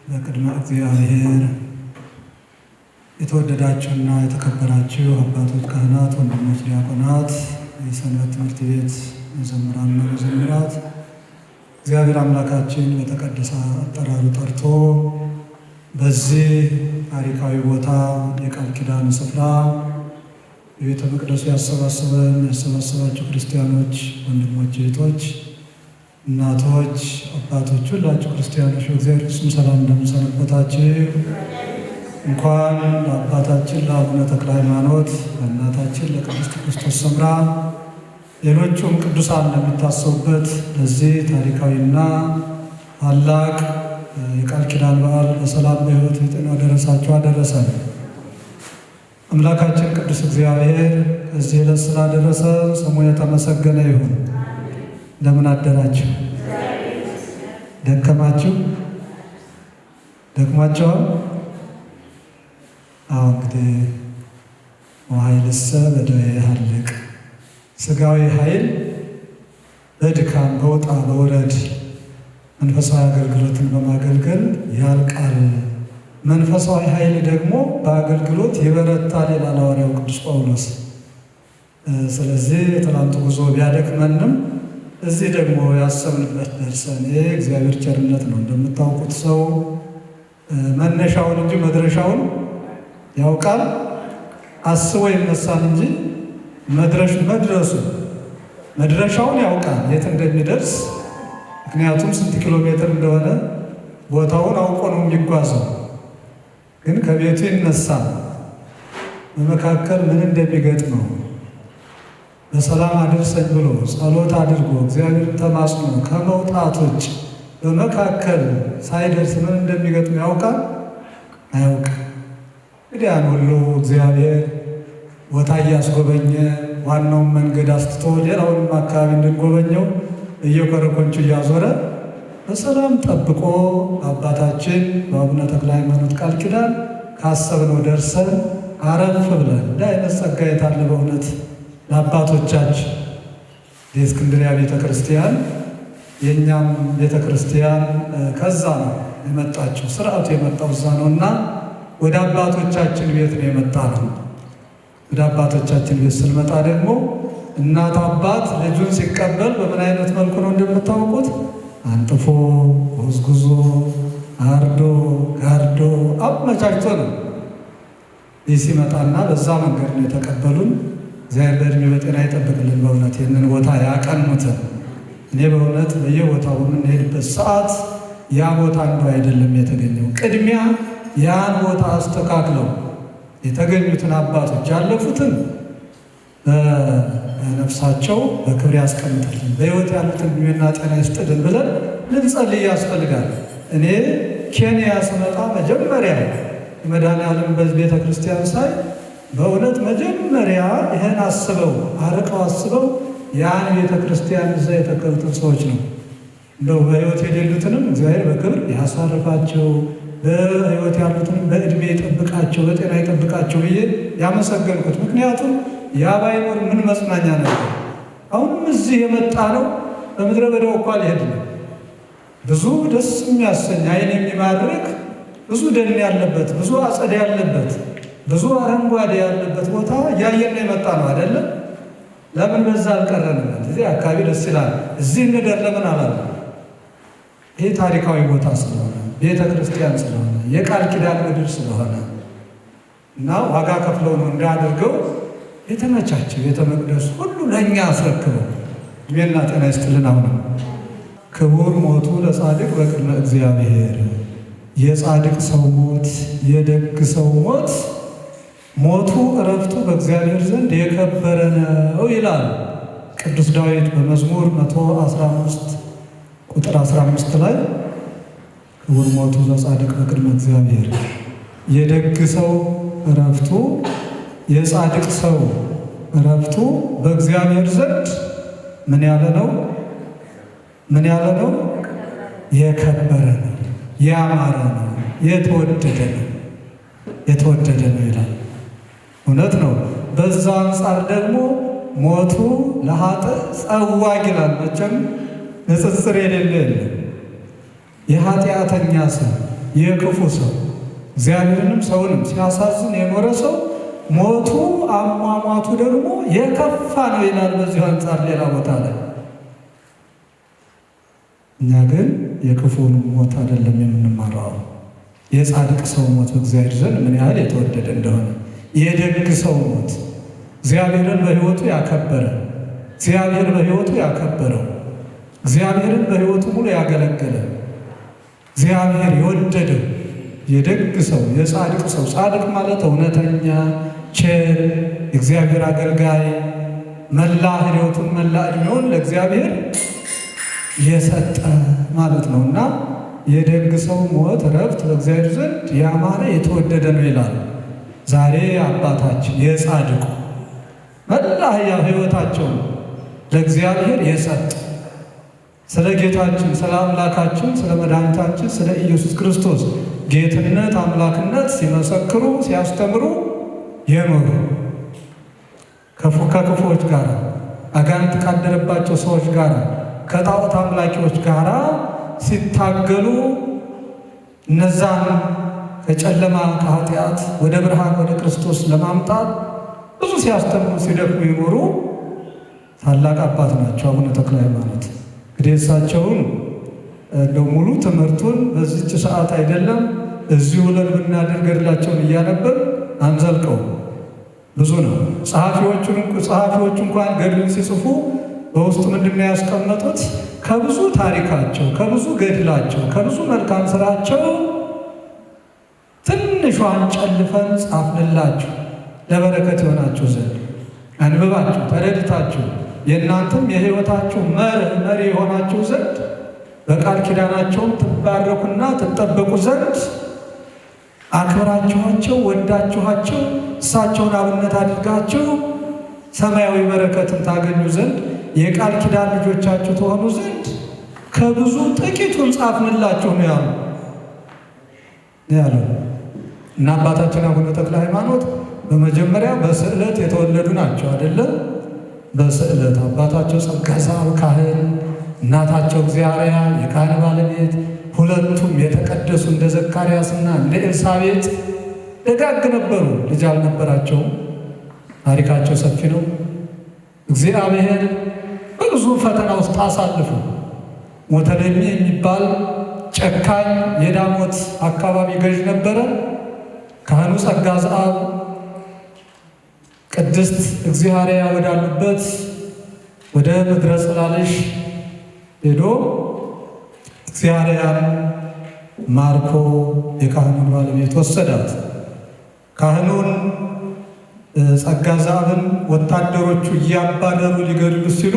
በቅድመ እግዚአብሔር። የተወደዳችሁና የተከበራችሁ አባቶች ካህናት፣ ወንድሞች ዲያቆናት፣ የሰንበት ትምህርት ቤት መዘምራንና መዘምራት እግዚአብሔር አምላካችን በተቀደሰ አጠራሩ ጠርቶ በዚህ ታሪካዊ ቦታ የቃል ኪዳን ስፍራ የቤተ መቅደሱ ያሰባሰባችሁ ክርስቲያኖች፣ ወንድሞች፣ እህቶች፣ እናቶች፣ አባቶች፣ ሁላችሁ ክርስቲያኖች በእግዚአብሔር ስም ሰላም እንደምሰነበታችሁ። እንኳን ለአባታችን ለአቡነ ተክለ ሃይማኖት ለእናታችን ለቅድስት ክርስቶስ ሰምራ ሌሎቹም ቅዱሳን ለሚታሰቡበት ለዚህ ታሪካዊና ታላቅ የቃል ኪዳን በዓል በሰላም በሕይወት በጤና አደረሳችሁ አደረሰን። አምላካችን ቅዱስ እግዚአብሔር ከዚህ ዕለት ስላደረሰ ስሙ የተመሰገነ ይሁን። እንደምን አደራችሁ? ደከማችሁ? ደክማችኋል? እንግዲህ ወኃይልሰ በደዌ ይሃልቅ፣ ሥጋዊ ኃይል በድካም በውጣ በውረድ መንፈሳዊ አገልግሎትን በማገልገል ያልቃል፣ መንፈሳዊ ኃይል ደግሞ በአገልግሎት ይበረታል ይላል ሐዋርያው ቅዱስ ጳውሎስ። ስለዚህ የትናንቱ ጉዞ ቢያደክመንም እዚህ ደግሞ ያሰብንበት ደርሰን ይህ እግዚአብሔር ቸርነት ነው። እንደምታውቁት ሰው መነሻውን እንጂ መድረሻውን ያውቃል። አስቦ ይነሳል እንጂ መድረሻውን ያውቃል የት እንደሚደርስ። ምክንያቱም ስንት ኪሎ ሜትር እንደሆነ ቦታውን አውቆ ነው የሚጓዘው። ግን ከቤቱ ይነሳል፣ በመካከል ምን እንደሚገጥመው በሰላም አድርሰኝ ብሎ ጸሎት አድርጎ እግዚአብሔር ተማጽኖ ከመውጣት ውጭ በመካከል ሳይደርስ ምን እንደሚገጥመው ያውቃል? አያውቅም። እንግዲህ ያን ሁሉ እግዚአብሔር ቦታ እያስጎበኘ ዋናውን መንገድ አስትቶ ሌላውንም አካባቢ እንድንጎበኘው እየኮረኮንቹ እያዞረ በሰላም ጠብቆ አባታችን በአቡነ ተክለ ሃይማኖት ቃል ኪዳን ካሰብነው ደርሰን አረፍ ብለን እንደ አይነት ጸጋ የታለ በእውነት ለአባቶቻችን። የእስክንድርያ ቤተ ክርስቲያን የእኛም ቤተ ክርስቲያን ከዛ ነው የመጣችው፣ ስርዓቱ የመጣው እዛ ነው እና ወደ አባቶቻችን ቤት ነው የመጣ ነው። ወደ አባቶቻችን ቤት ስንመጣ ደግሞ እናት አባት ልጁን ሲቀበል በምን አይነት መልኩ ነው እንደምታውቁት? አንጥፎ ጎዝጉዞ አርዶ ጋርዶ አመቻችቶ ነው ይህ ሲመጣና በዛ መንገድ ነው የተቀበሉን። እግዚአብሔር በዕድሜ በጤና ይጠብቅልን። በእውነት ይህንን ቦታ ያቀኑትን እኔ በእውነት በየቦታው በምንሄድበት ሰዓት ያ ቦታ እንደው አይደለም የተገኘው። ቅድሚያ ያን ቦታ አስተካክለው የተገኙትን አባቶች ያለፉትን በነፍሳቸው በክብር ያስቀምጥልን፣ በሕይወት ያሉትን ዕድሜና ጤና ይስጥልን ብለን ልንጸልይ ያስፈልጋል። እኔ ኬንያ ስመጣ መጀመሪያ የመድኃኔዓለም ቤተ ክርስቲያን ሳይ በእውነት መጀመሪያ ይህን አስበው አርቀው አስበው ያን ቤተ ክርስቲያን እዛ የተከሉትን ሰዎች ነው እንደው በሕይወት የሌሉትንም እግዚአብሔር በክብር ያሳርፋቸው፣ በሕይወት ያሉትንም በዕድሜ ይጠብቃቸው፣ በጤና ይጠብቃቸው ብዬ ያመሰገንኩት። ምክንያቱም ያ ባይኖር ምን መጽናኛ ነበር። አሁንም እዚህ የመጣ ነው በምድረ በዳው እኮ አልሄድንም። ብዙ ደስ የሚያሰኝ ዓይን የሚማርክ ብዙ ደን ያለበት ብዙ አጸድ ያለበት ብዙ አረንጓዴ ያለበት ቦታ እያየን የመጣ ነው አይደለም? ለምን በዛ አልቀረንም? እዚህ አካባቢ ደስ ይላል፣ እዚህ እንደር ለምን አላለም? ይህ ታሪካዊ ቦታ ስለሆነ ቤተ ክርስቲያን ስለሆነ የቃል ኪዳን ምድር ስለሆነ እና ዋጋ ከፍለው ነው እንዳያደርገው የተመቻቸው ቤተ መቅደሱ ሁሉ ለእኛ አስረክበው ዕድሜና ጤና ይስጥልን። አሁንም ክቡር ሞቱ ለጻድቅ በቅድመ እግዚአብሔር። የጻድቅ ሰው ሞት የደግ ሰው ሞት ሞቱ እረፍቱ በእግዚአብሔር ዘንድ የከበረ ነው ይላል ቅዱስ ዳዊት በመዝሙር 115 ቁጥር 15 ላይ ክቡር ሞቱ ለጻድቅ በቅድመ እግዚአብሔር። የደግ ሰው እረፍቱ የጻድቅ ሰው እረፍቱ በእግዚአብሔር ዘንድ ምን ያለ ነው? ምን ያለ ነው? የከበረ ነው፣ ያማረ ነው፣ የተወደደ ነው፣ የተወደደ ነው ይላል። እውነት ነው። በዛ አንጻር ደግሞ ሞቱ ለኃጥእ ጸዋግ ይላል። መቼም ንጽጽር የሌለ የለም። የኃጢአተኛ ሰው፣ የክፉ ሰው፣ እግዚአብሔርንም ሰውንም ሲያሳዝን የኖረ ሰው ሞቱ አሟሟቱ ደግሞ የከፋ ነው ይላል በዚሁ አንጻር ሌላ ቦታ ላይ። እኛ ግን የክፉን ሞት አይደለም የምንማረው፣ የጻድቅ ሰው ሞት በእግዚአብሔር ዘንድ ምን ያህል የተወደደ እንደሆነ፣ የደግ ሰው ሞት እግዚአብሔርን በሕይወቱ ያከበረ፣ እግዚአብሔር በሕይወቱ ያከበረው፣ እግዚአብሔርን በሕይወቱ ሙሉ ያገለገለ፣ እግዚአብሔር የወደደው የደግ ሰው የጻድቅ ሰው። ጻድቅ ማለት እውነተኛ፣ ቸር፣ የእግዚአብሔር አገልጋይ፣ መላ ሕይወቱን መላ ዕድሜውን ለእግዚአብሔር የሰጠ ማለት ነው እና የደግ ሰው ሞት እረፍት በእግዚአብሔር ዘንድ ያማረ የተወደደ ነው ይላል። ዛሬ አባታችን የጻድቁ መላ ሕይወታቸውን ለእግዚአብሔር የሰጠ ስለ ጌታችን ስለ አምላካችን ስለ መድኃኒታችን ስለ ኢየሱስ ክርስቶስ ጌትነት አምላክነት ሲመሰክሩ ሲያስተምሩ የኖሩ ከክፉዎች ጋር አጋንንት ካደረባቸው ሰዎች ጋር ከጣዖት አምላኪዎች ጋር ሲታገሉ እነዛን ከጨለማ ከኃጢአት ወደ ብርሃን ወደ ክርስቶስ ለማምጣት ብዙ ሲያስተምሩ ሲደክሙ የኖሩ ታላቅ አባት ናቸው አቡነ ተክለ ሃይማኖት። እንግዲህ እሳቸውን እንደው ሙሉ ትምህርቱን በዚች ሰዓት አይደለም እዚሁ ውለን ብናደርግ ገድላቸውን እያነበብ አንዘልቀው፣ ብዙ ነው። ጸሐፊዎቹ እንኳን ገድልን ሲጽፉ በውስጡ ምንድን ነው ያስቀመጡት? ከብዙ ታሪካቸው ከብዙ ገድላቸው ከብዙ መልካም ስራቸው ትንሿን ጨልፈን ጻፍንላችሁ ለበረከት ይሆናችሁ ዘንድ አንብባችሁ ተረድታችሁ የእናንተም የሕይወታችሁ መሪ የሆናችሁ ዘንድ በቃል ኪዳናቸውም ትባረኩና ትጠበቁ ዘንድ አክብራችኋቸው ወዳችኋቸው እሳቸውን አብነት አድርጋችሁ ሰማያዊ በረከትን ታገኙ ዘንድ የቃል ኪዳን ልጆቻችሁ ተሆኑ ዘንድ ከብዙ ጥቂቱን ጻፍንላችሁ ነው ያለው እና አባታችን አቡነ ተክለ ሃይማኖት በመጀመሪያ በስዕለት የተወለዱ ናቸው አይደለም? በስዕለት አባታቸው ጸጋ ዘአብ ካህን፣ እናታቸው እግዚአርያ የካህን ባለቤት፣ ሁለቱም የተቀደሱ እንደ ዘካርያስና እንደ ኤልሳቤጥ ደጋግ ነበሩ። ልጅ አልነበራቸውም። ታሪካቸው ሰፊ ነው። እግዚአብሔር በብዙ ፈተና ውስጥ አሳልፉ። ሞተለሚ የሚባል ጨካኝ የዳሞት አካባቢ ገዥ ነበረ። ካህኑ ጸጋ ዘአብ ቅድስት እግዚአርያ ወዳሉበት ወደ ምድረ ጽላልሽ ሄዶ እግዚአርያን ማርኮ የካህኑን ባለቤት ወሰዳት። ካህኑን ጸጋ ዘአብን ወታደሮቹ እያባረሩ ሊገድሉ ሲሉ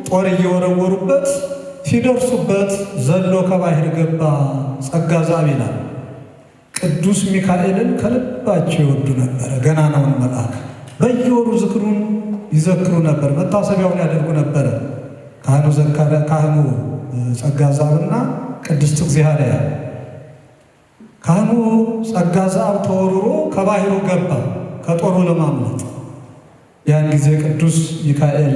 ጦር እየወረወሩበት ሲደርሱበት ዘሎ ከባህር ገባ። ጸጋ ዘአብ ይላል ቅዱስ ሚካኤልን ከልባቸው ይወዱ ነበረ። ገናናውን መልአክ በየወሩ ዝክሩን ይዘክሩ ነበር፣ መታሰቢያውን ያደርጉ ነበረ። ካህኑ ጸጋ ዘአብና ቅድስት እግዚአርያ። ካህኑ ጸጋ ዘአብ ተወርሮ ከባህሩ ገባ ከጦሩ ለማምለጥ። ያን ጊዜ ቅዱስ ሚካኤል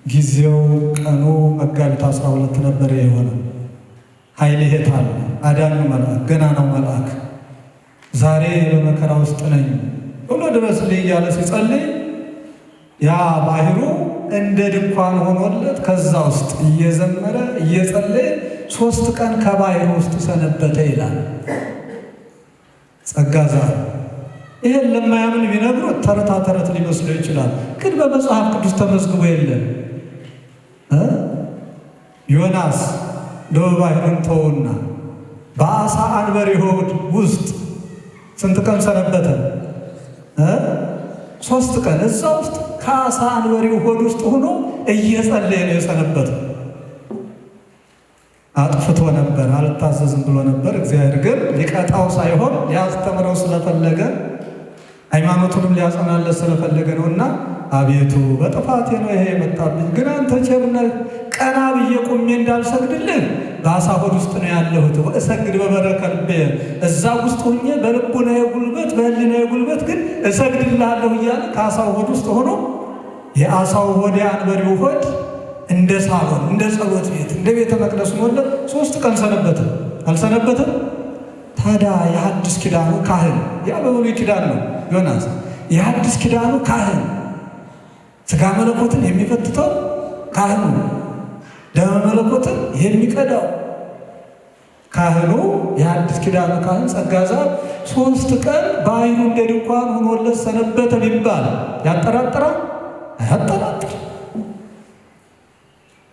ጊዜው ቀኑ መጋቢት 12 ነበር የሆነ ኃይል ይሄታል አዳኙ መልአክ ገናናው መልአክ ዛሬ በመከራ ውስጥ ነኝ ብሎ ድረስልኝ እያለ ሲጸልይ ያ ባህሩ እንደ ድንኳን ሆኖለት ከዛ ውስጥ እየዘመረ እየጸለየ 3 ቀን ከባህሩ ውስጥ ሰነበተ ይላል ጸጋ ዘአብ። ይህን ለማያምን ቢነግሩት ተረታ ተረት ሊመስለው ይችላል፣ ግን በመጽሐፍ ቅዱስ ተመዝግቦ የለም። ዮናስ ባህሩን ተወውና በአሳ አንበሪ ሆድ ውስጥ ስንት ቀን ሰነበተ? 3 ቀን እዛ ውስጥ ከአሳ አንበሪው ሆድ ውስጥ ሆኖ እየጸለየ ነው የሰነበተው። አጥፍቶ ነበር፣ አልታዘዝም ብሎ ነበር። እግዚአብሔር ግን ሊቀጣው ሳይሆን ሊያስተምረው ስለፈለገ ሃይማኖቱንም ሊያጸናለት ስለፈለገ ነውና አቤቱ በጥፋቴ ነው ይሄ የመጣብኝ፣ ግን አንተ ቸርነህ ቀና ብዬ ቁሜ እንዳልሰግድልህ በአሳ ሆድ ውስጥ ነው ያለሁት። እሰግድ በበረከ ልቤ፣ እዛ ውስጥ ሆኜ በልቡናዬ ጉልበት በህሊናዬ ጉልበት ግን እሰግድልሃለሁ እያለ ከአሳው ሆድ ውስጥ ሆኖ የአሳው ሆድ የአንበሪው ሆድ እንደ ሳሎን፣ እንደ ጸሎት ቤት፣ እንደ ቤተ መቅደስ ሆኖለት 3 ቀን ሰነበተ። አልሰነበተም? ታዲያ የሐዲስ ኪዳኑ ካህን ያ በብሉይ ኪዳን ነው ዮናስ። የሐዲስ ኪዳኑ ካህን ሥጋ መለኮትን የሚፈትተው ካህኑ፣ ደመ መለኮትን የሚቀዳው ካህኑ፣ የሐዲስ ኪዳኑ ካህን ጸጋ ዘአብ 3 ቀን በዓይኑ እንደ ድንኳን ሆኖለት ሰነበተ ቢባል ያጠራጥራል? አያጠራጥር።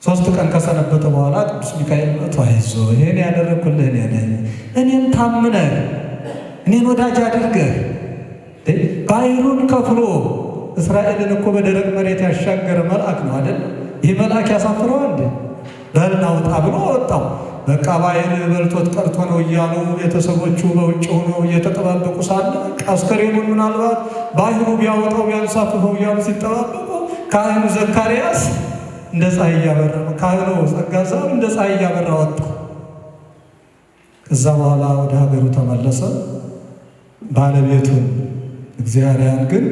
3 ቀን ከሰነበተ በኋላ ቅዱስ ሚካኤል መጥቶ አይዞህ ይሄን ያደረግኩልህ እኔ ነኝ፣ እኔን ታምነህ እኔን ወዳጅ አድርገህ ባሕሩን ከፍሎ እስራኤልን እኮ በደረቅ መሬት ያሻገረ መልአክ ነው አይደል? ይህ መልአክ ያሳፍረው እንዴ? በል ናውጣ ብሎ ወጣው። በቃ ባሕር በልቶት ቀርቶ ነው እያሉ ቤተሰቦቹ በውጭ ሆነው እየተጠባበቁ ሳለ አስከሬኑን ምናልባት ባሕሩ ቢያወጣው ቢያንሳፍፈው እያሉ ሲጠባበቁ ካህኑ ዘካርያስ እንደ ፀሐይ እያበራ፣ ካህኑ ጸጋ ዘአብ እንደ ፀሐይ እያበራ ወጣ። ከዛ በኋላ ወደ ሀገሩ ተመለሰ። ባለቤቱን እግዚአብሔርን ግን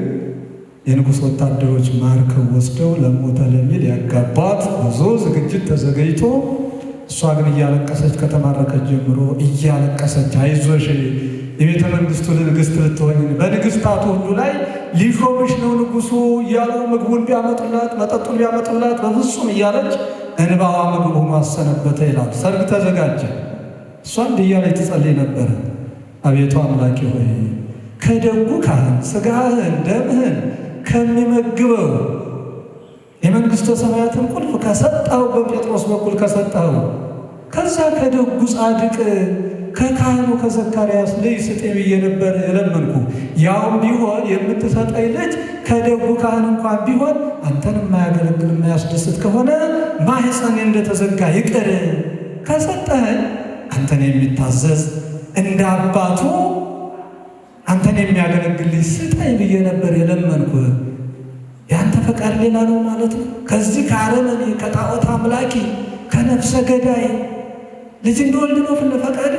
የንጉሥ ወታደሮች ማርከው ወስደው ለሞተ ለሚል ያጋባት ብዙ ዝግጅት ተዘጋጅቶ፣ እሷ ግን እያለቀሰች ከተማረከች ጀምሮ እያለቀሰች አይዞሽ የቤተ መንግሥቱ ንግሥት ልትሆኝ በንግሥታቱ ሁሉ ላይ ሊሾምሽ ነው ንጉሡ እያሉ ምግቡን ቢያመጡላት መጠጡን ቢያመጡላት በፍጹም እያለች እንባዋ ምግብ ሆኖ አሰነበተ ይላል። ሰርግ ተዘጋጀ። እሷ እንዲህ እያለች ትጸልይ ነበር። አቤቱ አምላኬ ሆይ ከደጉ ካህን ሥጋህን ደምህን ከሚመግበው የመንግሥተ ሰማያትን ቁልፍ ከሰጠኸው በጴጥሮስ በኩል ከሰጠኸው ከዛ ከደጉ ጻድቅ ከካህኑ ከዘካርያስ ልጅ ስጠኝ ብዬ ነበር የለመንኩ። ያውም ቢሆን የምትሰጠኝ ልጅ ከደጉ ካህን እንኳን ቢሆን አንተን የማያገለግል የማያስደስት ከሆነ ማኅፀኔ እንደተዘጋ ይቅር። ከሰጠኸኝ አንተን የሚታዘዝ እንደ አባቱ አንተን የሚያገለግል ልጅ ስጠኝ ብዬ ነበር የለመንኩ። ያንተ ፈቃድ ሌላ ነው ማለት ነው። ከዚህ ከአረመኔ ከጣዖት አምላኪ ከነፍሰ ገዳይ ልጅ እንደወልድ ነው ፈቃድ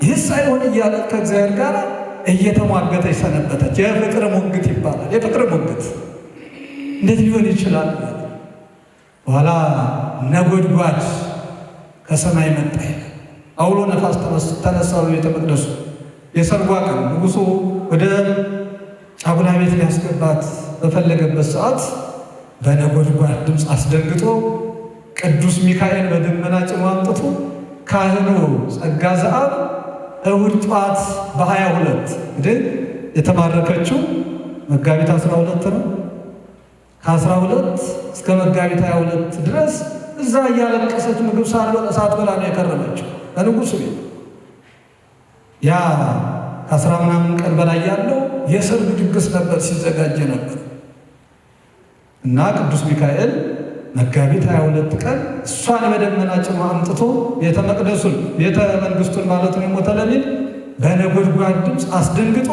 ይህስ አይሆን እያለ ከእግዚአብሔር ጋር እየተሟገተች ሰነበተች። የፍቅር ሙግት ይባላል። የፍቅር ሙግት እንዴት ሊሆን ይችላል? በኋላ ነጎድጓድ ከሰማይ መጣ። አውሎ ነፋስ ተነሳ በቤተ መቅደሱ። የሰርጓ ቀን ንጉሡ ወደ ጫጉላ ቤት ሊያስገባት በፈለገበት ሰዓት በነጎድጓድ ድምፅ አስደንግጦ ቅዱስ ሚካኤል በደመና ጭኖ አምጥቶ ካህኑ ጸጋ ዘአብ እሑድ ጠዋት በ22 እንግዲህ የተማረከችው መጋቢት 12 ነው። ከ12 እስከ መጋቢት 22 ድረስ እዛ እያለቀሰች ምግብ ሳትበላ ነው የከረመችው በንጉሥ ቤት። ያ ከ10 ምናምን ቀን በላይ ያለው የሰርግ ድግስ ነበር ሲዘጋጀ ነበር እና ቅዱስ ሚካኤል መጋቢት 22 ቀን እሷን በደመና ጭኖ አምጥቶ ቤተ መቅደሱን ቤተ መንግሥቱን ማለት ነው የሞተ ሌሊት በነጎድጓድ ድምፅ አስደንግጦ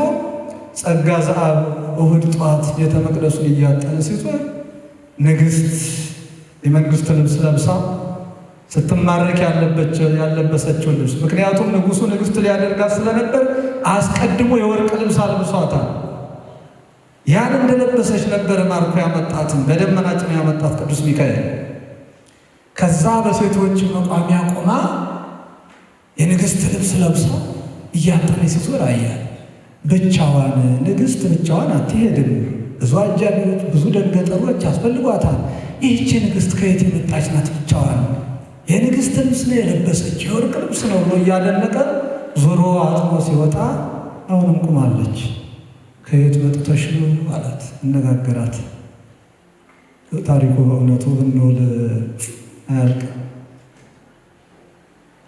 ጸጋ ዘአብ እሑድ ጠዋት ቤተ መቅደሱን እያጠነ ሲዞር ንግሥት የመንግሥት ልብስ ለብሳ ስትማረክ ያለበሰችው ልብስ፣ ምክንያቱም ንጉሡ ንግሥት ሊያደርጋት ስለነበር አስቀድሞ የወርቅ ልብስ አልብሷታል። ያን እንደለበሰች ነበር ማርኮ ያመጣትን በደመና ጭኖ ያመጣት ቅዱስ ሚካኤል። ከዛ በሴቶች መቋሚያ ቆማ የንግሥት ልብስ ለብሳ እያጠነች ሲዞር አያል። ብቻዋን ንግሥት ብቻዋን አትሄድም። ብዙ አጃቢዎች፣ ብዙ ደንገጠሮች ያስፈልጓታል። ይህቺ ንግሥት ከየት የመጣች ናት? ብቻዋን የንግሥት ልብስ ነው የለበሰች፣ የወርቅ ልብስ ነው ብሎ እያደነቀ ዞሮ አጥሞ ሲወጣ አሁንም ቁማለች። ከየት መጥተሽ ነው አላት። እነጋገራት። ታሪኩ በእውነቱ ብንውል አያልቅም።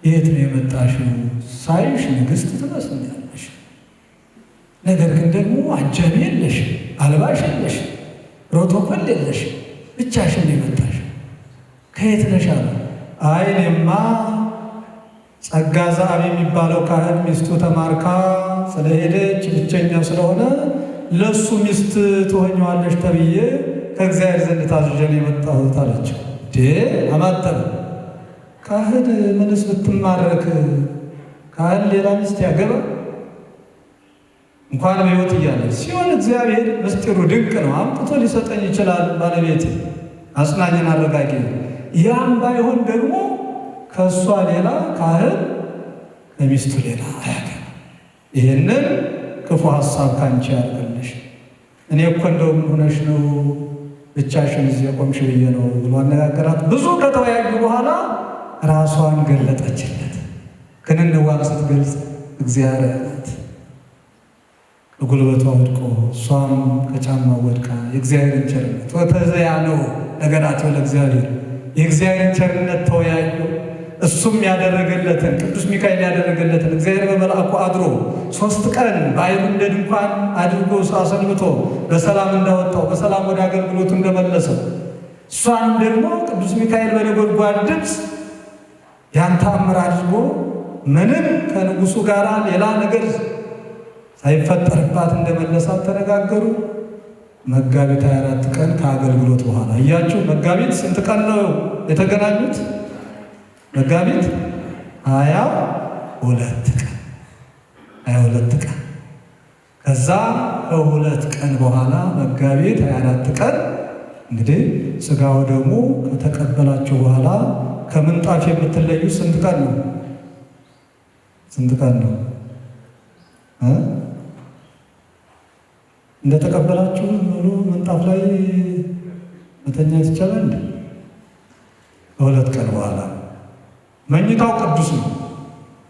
የት ነው የመጣሽው? ሳይሽ ንግሥት ትመስኛለሽ፣ ነገር ግን ደግሞ አጃቢ የለሽ፣ አልባሽ የለሽ፣ ፕሮቶኮል የለሽ፣ ብቻሽን ነው የመጣሽ። ከየት ነሽ አለ። አይ እኔማ ጸጋ ዘአብ የሚባለው ካህን ሚስቱ ተማርካ ስለሄደች ብቸኛ ስለሆነ ለሱ ሚስት ትሆኛለሽ ተብዬ ከእግዚአብሔር ዘንድ ታዝዤ ነው የመጣሁት አለችው። አማተብ ካህን ምንስ ብትማረክ ካህን ሌላ ሚስት ያገባ? እንኳን በሕይወት እያለች ሲሆን እግዚአብሔር ምስጢሩ ድንቅ ነው። አምጥቶ ሊሰጠኝ ይችላል። ባለቤቴ አጽናኝን፣ አረጋጊ። ያም ባይሆን ደግሞ ከእሷ ሌላ ካህን ከሚስቱ ሌላ አያገባም። ይህንን ክፉ ሀሳብ ካንቺ ያርቅልሽ። እኔ እኮ እንደው ምን ሆነሽ ነው ብቻሽን እዚህ የቆምሽ ብዬ ነው ብሎ አነጋገራት። ብዙ ከተወያዩ በኋላ ራሷን ገለጠችለት። ክንንዋን ስትገልጽ እግዚአብሔር ናት። በጉልበቷ ወድቆ እሷም ከጫማ ወድቃ የእግዚአብሔርን ቸርነት ወተዘያ ነው ነገራቸው ለእግዚአብሔር የእግዚአብሔርን ቸርነት ተወያዩ። እሱም ያደረገለትን ቅዱስ ሚካኤል ያደረገለትን እግዚአብሔር በመልአኩ አድሮ 3 ቀን በዓይኑ እንደ ድንኳን አድርጎ አሰንብቶ በሰላም እንዳወጣው በሰላም ወደ አገልግሎቱ እንደመለሰው እሷን ደግሞ ቅዱስ ሚካኤል በነጎድጓድ ድምፅ ያን ተአምር አድርጎ ምንም ከንጉሱ ጋር ሌላ ነገር ሳይፈጠርባት እንደመለሳት ተነጋገሩ። መጋቢት 24 ቀን ከአገልግሎት በኋላ እያችሁ መጋቢት ስንት ቀን ነው የተገናኙት? መጋቢት 22 ቀን 22 ቀን። ከዛ ከ2 ቀን በኋላ መጋቢት 24 ቀን እንግዲህ ሥጋው ደግሞ ከተቀበላችሁ በኋላ ከምንጣፍ የምትለዩ ስንት ቀን ነው? ስንት ቀን ነው? እንደተቀበላችሁ ሙሉ ምንጣፍ ላይ መተኛት ይቻላል እንዴ? ከ2 ቀን በኋላ መኝታው ቅዱስ ነው።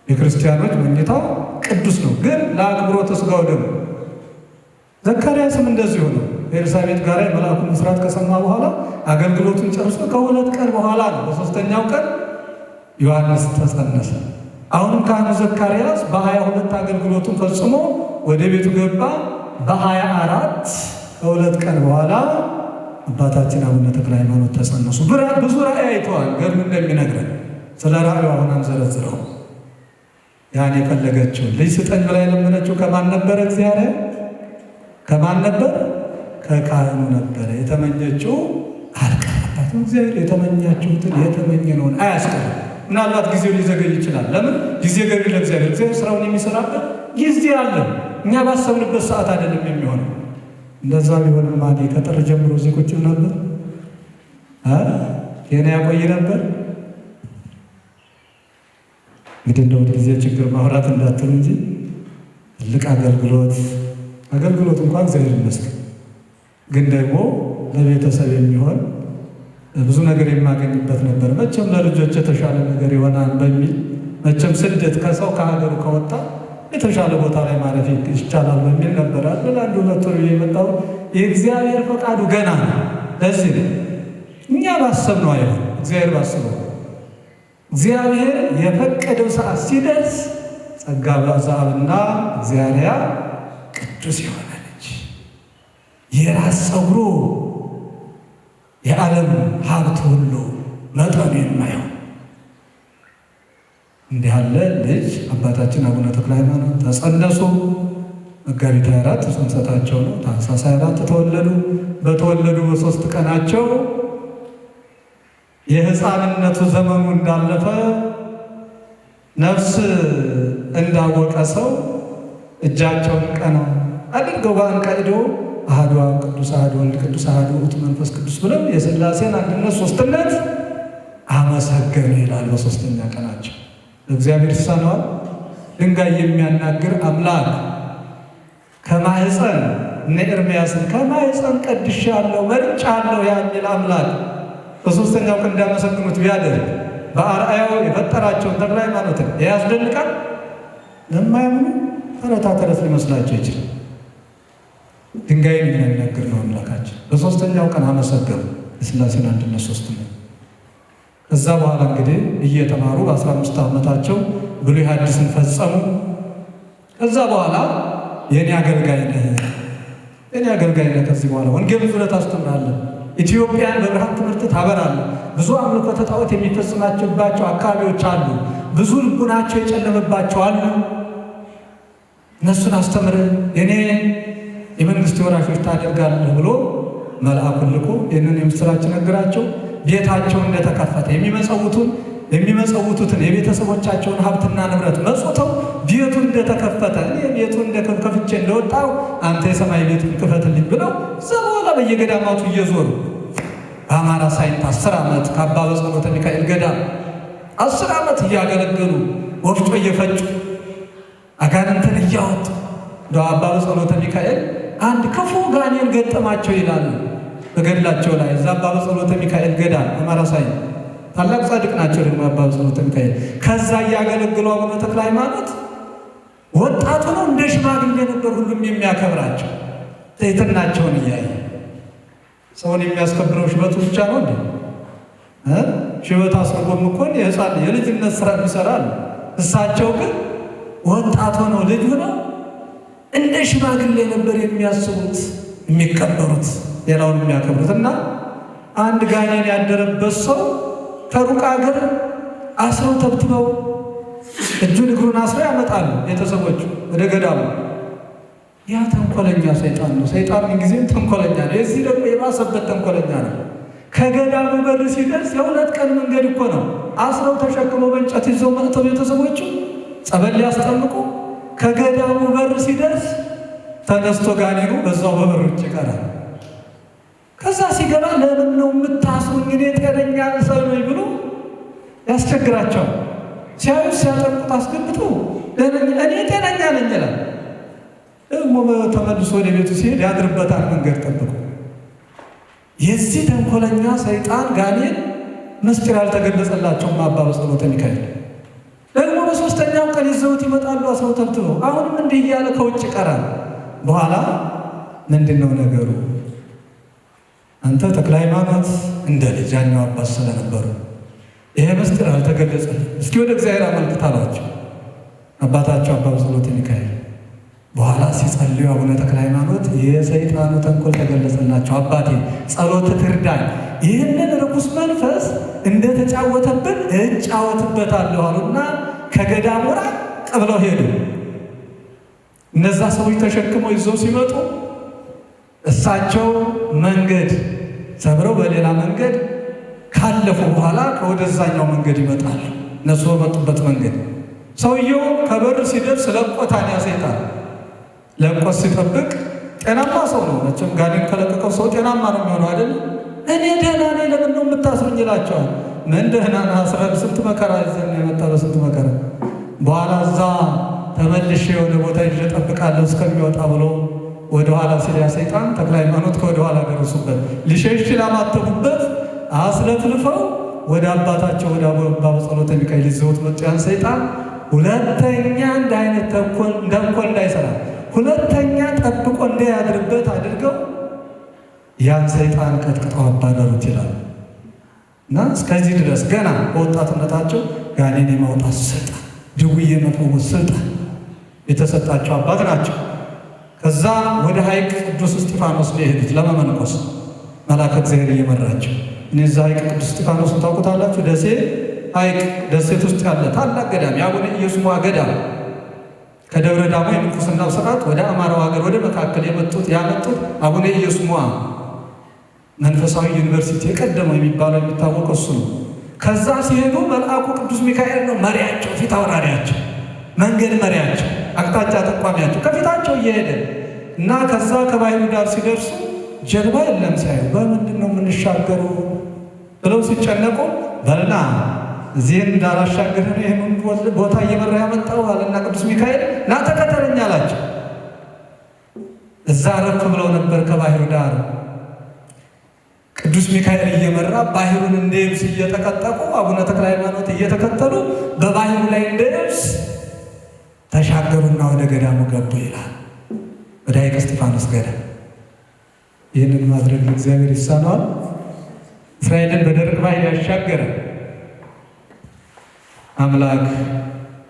የክርስቲያኖች መኝታው ቅዱስ ነው፣ ግን ለአክብሮተ ሥጋው ደግሞ ዘካርያስም እንደዚሁ ነው። ኤልሳቤጥ ጋር የመልአኩን ምስራት ከሰማ በኋላ አገልግሎቱን ጨርሶ ከ2 ቀን በኋላ ነው በ3ኛው ቀን ዮሐንስ ተጸነሰ። አሁንም ካህኑ ዘካርያስ በ22 አገልግሎቱን ፈጽሞ ወደ ቤቱ ገባ። በ24 ከ2 ቀን በኋላ አባታችን አቡነ ተክለ ሃይማኖት ተጸነሱ። ብዙ ራእይ አይተዋል። ገድሉ እንደሚነግረን ስለ ራእዩ አሁን አንዘረዝረው። ያን የፈለገችው ልጅ ስጠኝ ብላ የለመነችው ከማን ነበረ? እግዚአብሔር ከማን ነበር? ከካህኑ ነበረ። የተመኘችው አልቀረባትም። እግዚአብሔር የተመኛችሁትን የተመኘነውን አያስቀርም። ምናልባት ጊዜው ሊዘገይ ይችላል። ለምን? ጊዜ ገቢ ለእግዚአብሔር። እግዚአብሔር ስራውን የሚሰራበት ጊዜ አለ። እኛ ባሰብንበት ሰዓት አይደለም የሚሆነው። እንደዛ ቢሆንማ እኔ ከጥር ጀምሮ እዚህ ቁጭ ነበር የኔ ያቆይ ነበር። እንግዲህ እንደው ጊዜ ችግር ማውራት እንዳትሉ እንጂ ትልቅ አገልግሎት እንኳን እግዚአብሔር ይመስገን፣ ግን ደግሞ ለቤተሰብ የሚሆን ብዙ ነገር የማገኝበት ነበር። መቼም ለልጆች የተሻለ ነገር ይሆናል በሚል መቼም ስደት ከሰው ከሀገሩ ከወጣ የተሻለ ቦታ ላይ ማረፍ ይቻላል በሚል ነበር አይደል? 1-2 ወር የመጣው የእግዚአብሔር ፈቃዱ ገና ነው። ለዚህ ነው እኛ ባሰብነው አይሆን፣ እግዚአብሔር ባሰበው። እግዚአብሔር የፈቀደው ሰዓት ሲደርስ ጸጋ በዛብና እግዚአብሔር ቅዱስ የሆነ ልጅ የራስ ፀጉሩ የዓለም ሀብት ሁሉ መጠኑ የማይሆን እንዲህ ያለ ልጅ አባታችን አቡነ ተክለ ሃይማኖት ተጸነሱ። መጋቢት 24 ጽንሰታቸው ነው። ታኅሳስ 24 ተወለዱ። በተወለዱ በ3 ቀናቸው የሕፃንነቱ ዘመኑ እንዳለፈ ነፍስ እንዳወቀ ሰው እጃቸውን ቀና አድርገው በአንቃይዶ አሐዱ አብ ቅዱስ አሐዱ ወልድ ቅዱስ አሐዱ ውእቱ መንፈስ ቅዱስ ብለው የሥላሴን አንድነት ሦስትነት አመሰገኑ ይላል። በ3ኛ ቀናቸው እግዚአብሔር ይሳነዋል። ድንጋይ የሚያናግር አምላክ ከማህፀን እነ ኤርምያስን ከማህፀን ቀድሻለሁ መርጫለሁ የሚል አምላክ በ3ኛው ቀን እንዳመሰግኑት ቢያደርግ በአርአያው የፈጠራቸውን ተክለ ሃይማኖትን ያስደንቃል። ለማያምኑ ተረታ ተረት ሊመስላቸው ይችላል። ድንጋይን የሚያናግር ነው አምላካችን። በ3ኛው ቀን አመሰገኑ የሥላሴን አንድነት ሦስትነት። ከዛ በኋላ እንግዲህ እየተማሩ በ15 ዓመታቸው ብሉይ ሐዲስን ፈጸሙ። ከዛ በኋላ የኔ አገልጋይ ነህ ከዚህ በኋላ ወንጌልን ዙረት ታስተምራለህ፣ ኢትዮጵያን በብርሃን ትምህርት ታበራለህ። ብዙ አምልኮተ ጣዖት የሚፈጽማቸውባቸው አካባቢዎች አሉ፣ ብዙ ልቡናቸው የጨለመባቸው አሉ። እነሱን አስተምረህ የኔ የመንግስት ወራሾች ታደርጋለህ ብሎ መልአኩን ልኮ ይህንን የምስራች ነገራቸው። ቤታቸው እንደተከፈተ የሚመጸውቱትን የቤተሰቦቻቸውን ሀብትና ንብረት መጽውተው ቤቱ እንደተከፈተ እኔ ቤቱ ከፍቼ እንደወጣው አንተ የሰማይ ቤት ክፈትልኝ ብለው እዛ በኋላ በየገዳማቱ እየዞሩ በአማራ ሳይንት 10 ዓመት ከአባ በጸሎተ ሚካኤል ገዳም 10 ዓመት እያገለገሉ ወፍጮ እየፈጩ አጋንንትን እያወጡ እንደው አባ በጸሎተ ሚካኤል አንድ ክፉ ጋኔን ገጠማቸው ይላሉ በገድላቸው ላይ። እዛ አባ በጸሎተ ሚካኤል ገዳም አማራ ሳይንት ታላቅ ጻድቅ ናቸው ደግሞ አባ በጸሎተ ሚካኤል። ከዛ እያገለገሉ አቡነ ተክለ ሃይማኖት ወጣቱ ነው እንደ ሽማግሌ ነበር ሁሉም የሚያከብራቸው ትሕትናቸውን እያየ። ሰውን የሚያስከብረው ሽበቱ ብቻ ነው እንዴ? ሽበት አስርጎም እኮ የሕፃን የልጅነት ስራ ይሰራል። እሳቸው ግን ወጣት ሆነው ልጅ ሆነው እንደ ሽማግሌ ነበር የሚያስቡት የሚከበሩት ሌላውን የሚያከብሩት። እና አንድ ጋኔን ያደረበት ሰው ከሩቅ አገር አስረው ተብትበው እጁን እግሩን አስረው ያመጣሉ ቤተሰቦቹ ወደ ገዳሙ። ያ ተንኮለኛ ሰይጣን ነው። ሰይጣን ምንጊዜም ተንኮለኛ ነው። የዚህ ደግሞ የባሰበት ተንኮለኛ ነው። ከገዳሙ በር ሲደርስ የ2 ቀን መንገድ እኮ ነው። አስረው ተሸክመው በእንጨት ይዘው መጥተው ቤተሰቦቹ ጸበል ሊያስጠምቁ ከገዳሙ በር ሲደርስ ተነስቶ ጋኔኑ በዛው በበር ውጭ ይቀራል። ከዛ ሲገባ ለምን ነው የምታስሩኝ? እኔ ጤነኛ ሰው ነኝ ብሎ ያስቸግራቸዋል። ሲያዩት ሲያጠቁት አስገብቶ እኔ ጤነኛ ነኝ ይላል። ደግሞ ተመልሶ ወደ ቤቱ ሲሄድ ያድርበታል መንገድ ጠብቆ። የዚህ ተንኮለኛ ሰይጣን ጋኔን ምስጢር ያልተገለጸላቸውም አባ በጸሎተ ሚካኤል ደግሞ በ3ኛው ቀን ይዘውት ይመጣሉ አስረው ተብትበው። አሁንም እንዲህ እያለ ከውጭ ይቀራል። በኋላ ምንድን ነው ነገሩ? አንተ ተክለ ሃይማኖት እንደ ልጅ ያኛው አባት ስለነበሩ ይሄ ምስጢር አልተገለጸልም፣ እስኪ ወደ እግዚአብሔር አመልክት አሏቸው አባታቸው አባ በጸሎተ ሚካኤል። በኋላ ሲጸልዩ አቡነ ተክለ ሃይማኖት የሰይጣኑ ተንኮል ተገለጸላቸው። አባቴ ጸሎት ትርዳኝ፣ ይህንን ርኩስ መንፈስ እንደተጫወተብን እጫወትበታለሁ አሉና ከገዳሙ ራቅ ብለው ሄዱ። እነዛ ሰዎች ተሸክመው ይዘው ሲመጡ እሳቸው መንገድ ሰብረው በሌላ መንገድ ካለፉ በኋላ ከወደዛኛው መንገድ ይመጣሉ። እነሱ በመጡበት መንገድ ሰውየው ከበር ሲደርስ ለቆታን ያሰይጣል። ለቆት ሲጠብቅ ጤናማ ሰው ነው። መቼም ጋኔን ከለቀቀው ሰው ጤናማ ነው የሚሆነው አይደል? እኔ ደህና ነኝ ለምን ነው የምታስሩኝ ይላቸዋል። ምን ደህና ነህ? አስረን ስንት መከራ ይዘን የመጣ በስንት መከራ። በኋላ እዛ ተመልሼ ወደ ቦታ ይዤ እጠብቃለሁ እስከሚወጣ ብሎ ወደ ኋላ ሲል ያ ሰይጣን ተክለ ሃይማኖት ከወደ ኋላ ደረሱበት። ሊሸሽ ላማተቡበት አስለፍልፈው ወደ አባታቸው ወደ አባ በጸሎተ ሚካኤል ይዘውት መጡ። ያን ሰይጣን ሁለተኛ እንደ አይነት ተንኮል እንዳይሰራ ሁለተኛ ጠብቆ እንዳያድርበት አድርገው ያን ሰይጣን ቀጥቅጠው አባረሩት ይላል። እና እስከዚህ ድረስ ገና በወጣትነታቸው ጋኔን የማውጣት ስልጣን፣ ድውይ የመፈወስ ስልጣን የተሰጣቸው አባት ናቸው። ከዛ ወደ ሐይቅ ቅዱስ እስጢፋኖስ ነው የሄዱት ለመመንኮስ መልአከ እግዚአብሔር እየመራቸው። እኔ እዛ ሐይቅ ቅዱስ እስጢፋኖስን ታውቁታላችሁ? ደሴ ሐይቅ ደሴት ውስጥ ያለ ታላቅ ገዳም የአቡነ ኢየሱስ ገዳም። ከደብረ ዳሞ የምንኩስናው ስርዓት ወደ አማራው ሀገር ወደ መካከል ያመጡት አቡነ ኢየሱስ መንፈሳዊ ዩኒቨርሲቲ የቀደመው የሚባለው የሚታወቀው እሱ ነው። ከዛ ሲሄዱ መልአኩ ቅዱስ ሚካኤል ነው መሪያቸው፣ ፊት አውራሪያቸው፣ መንገድ መሪያቸው፣ አቅጣጫ ጠቋሚያቸው ከፊታቸው እየሄደ እና ከዛ ከባህሩ ዳር ሲደርሱ ጀልባ የለም ሲያዩ በምንድን ነው የምንሻገሩ ብለው ሲጨነቁ በልና እዚህን እንዳላሻገር ይህን ቦታ እየመራ ያመጣው አለና ቅዱስ ሚካኤል ና ተከተለኝ አላቸው። እዛ ረፍ ብለው ነበር ከባህሩ ዳር ቅዱስ ሚካኤል እየመራ ባህሩን እንደ የብስ እየተቀጠቁ አቡነ ተክለ ሃይማኖት እየተከተሉ በባህሩ ላይ እንደ የብስ ተሻገሩና ወደ ገዳሙ ገቡ ይላል። ወደ ሐይቀ እስጢፋኖስ ገዳም። ይህንን ማድረግ ለእግዚአብሔር ይሳነዋል? እስራኤልን በደረቅ ባህር ያሻገረ አምላክ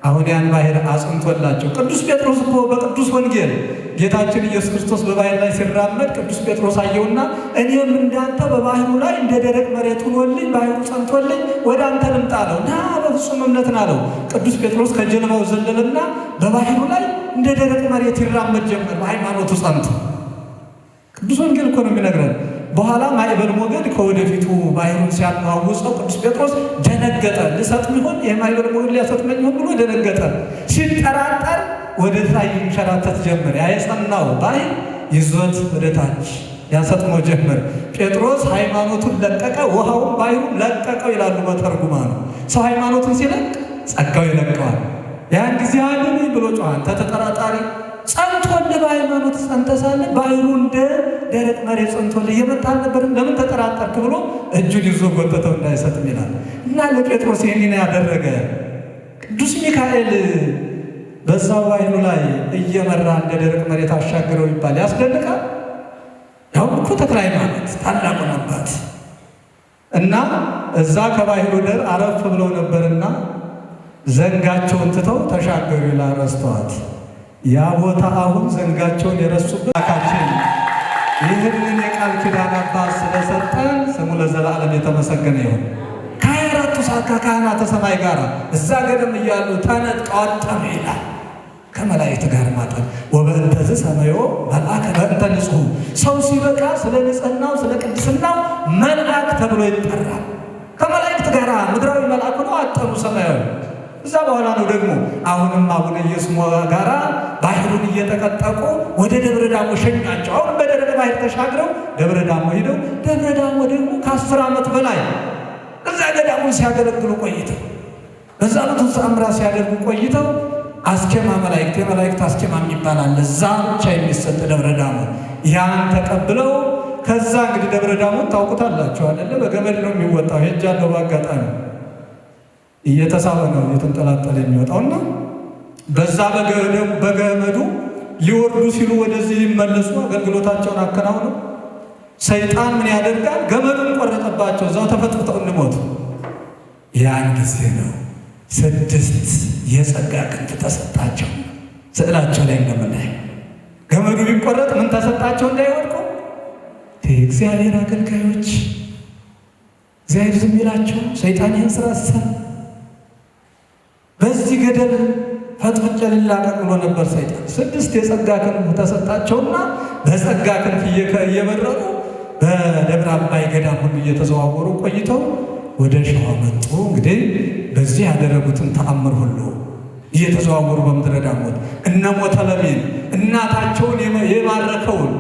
አሁን ያን ባህር አጽንቶላቸው ቅዱስ ጴጥሮስ እኮ በቅዱስ ወንጌል ጌታችን ኢየሱስ ክርስቶስ በባህር ላይ ሲራመድ ቅዱስ ጴጥሮስ አየውና እኔም እንዳንተ በባህሩ ላይ እንደ ደረቅ መሬት ሆኖልኝ ባህሩ ጸንቶልኝ ወደ አንተ ልምጣ አለው። ና በፍጹም እምነትን አለው። ቅዱስ ጴጥሮስ ከጀልባው ዘለለና በባህሩ ላይ እንደ ደረቅ መሬት ይራመድ ጀመር በሃይማኖቱ ጸንቶ። ቅዱስ ወንጌል እኮ ነው የሚነግረን። በኋላ ማዕበል ሞገድ ከወደፊቱ ባህሩን ሲያናውጸው ቅዱስ ጴጥሮስ ደነገጠ። ልሰጥም ይሆን ይህ ማዕበል ሞገድ ሊያሰጥመኝ ይሆን ብሎ ደነገጠ። ሲጠራጠር ወደ ታች ይንሸራተት ጀመር። ያ የጸናው ባህር ይዞት ወደ ታች ያሰጥሞ ጀመር። ጴጥሮስ ሃይማኖቱን ለቀቀ፣ ውሃውን ባሕሩን ለቀቀው ይላሉ በተርጉማኑ። ሰው ሃይማኖቱን ሲለቅ ጸጋው ይለቀዋል። ያን ጊዜ አድነኝ ብሎ ጮኸ። አንተ ተጠራጣሪ ጸንቶልህ በሃይማኖት ጸንተህ ሳለ ባሕሩ እንደ ደረቅ መሬት ጸንቶልህ እየመጣ አልነበርም? ለምን ተጠራጠርክ ብሎ እጁን ይዞ ጎተተው እንዳይሰጥም ይላል። እና ለጴጥሮስ ይህን ያደረገ ቅዱስ ሚካኤል በዛው ባሕሩ ላይ እየመራ እንደ ደረቅ መሬት አሻገረው ይባል ያስደንቃል። ያው እኮ ተክለ ሃይማኖት ታላቁን አባት እና እዛ ከባሕሩ ዳር አረፍ ብለው ነበርና ዘንጋቸውን ትተው ተሻገሩ ይላል። ረስተዋት ያ ቦታ አሁን ዘንጋቸውን የረሱበት አካችን ይህንን የቃል ኪዳን አባት ስለሰጠን ስሙ ለዘላለም የተመሰገነ ይሁን። ከ24ቱ ሰዓት ካህናተ ሰማይ ጋር እዛ ገደም እያሉ ተነጥቀው አጠኑ ይላል። ከመላእክት ጋር ማጠን ወበእንተዝ ሰማዮ መልአከ በእንተ ንጹሕ ሰው ሲበቃ ስለ ንጽሕናው ስለ ቅድስናው መልአክ ተብሎ ይጠራል። ከመላእክት ጋር ምድራዊ መልአክ ነው አጠኑ ሰማያዊ። እዛ በኋላ ነው ደግሞ አሁንም አቡነ ኢየሱስ ጋራ ባሕሩን እየተቀጠቁ ወደ ደብረ ዳሞ ሸኛቸው። አሁን በደረቅ ባሕር ተሻግረው ደብረ ዳሞ ሄደው ደብረ ዳሞ ደግሞ ከ10 ዓመት በላይ እዛ ገዳሙን ሲያገለግሉ ቆይተው በዛ ዓመቱ ተአምራት ሲያደርጉ ቆይተው አስኬማ መላእክት የመላእክት አስኬማ የሚባል አለ። እዛ ብቻ የሚሰጥ ደብረ ዳሞ ያን ተቀብለው ከዛ እንግዲህ ደብረ ዳሞ ታውቁታላችሁ አይደለ? በገመድ ነው የሚወጣው። ሄጃለሁ በአጋጣሚ እየተሳበ ነው እየተንጠላጠለ የሚወጣውና በዛ በገመዱ ሊወርዱ ሲሉ ወደዚህ ሊመለሱ አገልግሎታቸውን አከናውነው ሰይጣን ምን ያደርጋል? ገመዱን ቆረጠባቸው። እዛው ተፈጥፍተው እንሞቱ። ያን ጊዜ ነው 6 የጸጋ ክንፍ ተሰጣቸው። ስዕላቸው ላይ እንደምናይ ገመዱ ቢቆረጥ ምን ተሰጣቸው? እንዳይወድቁ የእግዚአብሔር አገልጋዮች እግዚአብሔር ዝም ይላቸው። ሰይጣን ይህን ስራ ሲሰራ በዚህ ገደል ፈጥፍጬ ልላቀቅ ብሎ ነበር ሰይጣን። 6 የጸጋ ክንፍ ተሰጣቸውና በጸጋ ክንፍ እየበረሩ በደብረ አባይ ገዳም ሁሉ እየተዘዋወሩ ቆይተው ወደ ሸዋ መጡ። እንግዲህ በዚህ ያደረጉትን ተአምር ሁሉ እየተዘዋወሩ በምድረ ዳሞት እነ ሞተለሚን እናታቸውን የማረከውን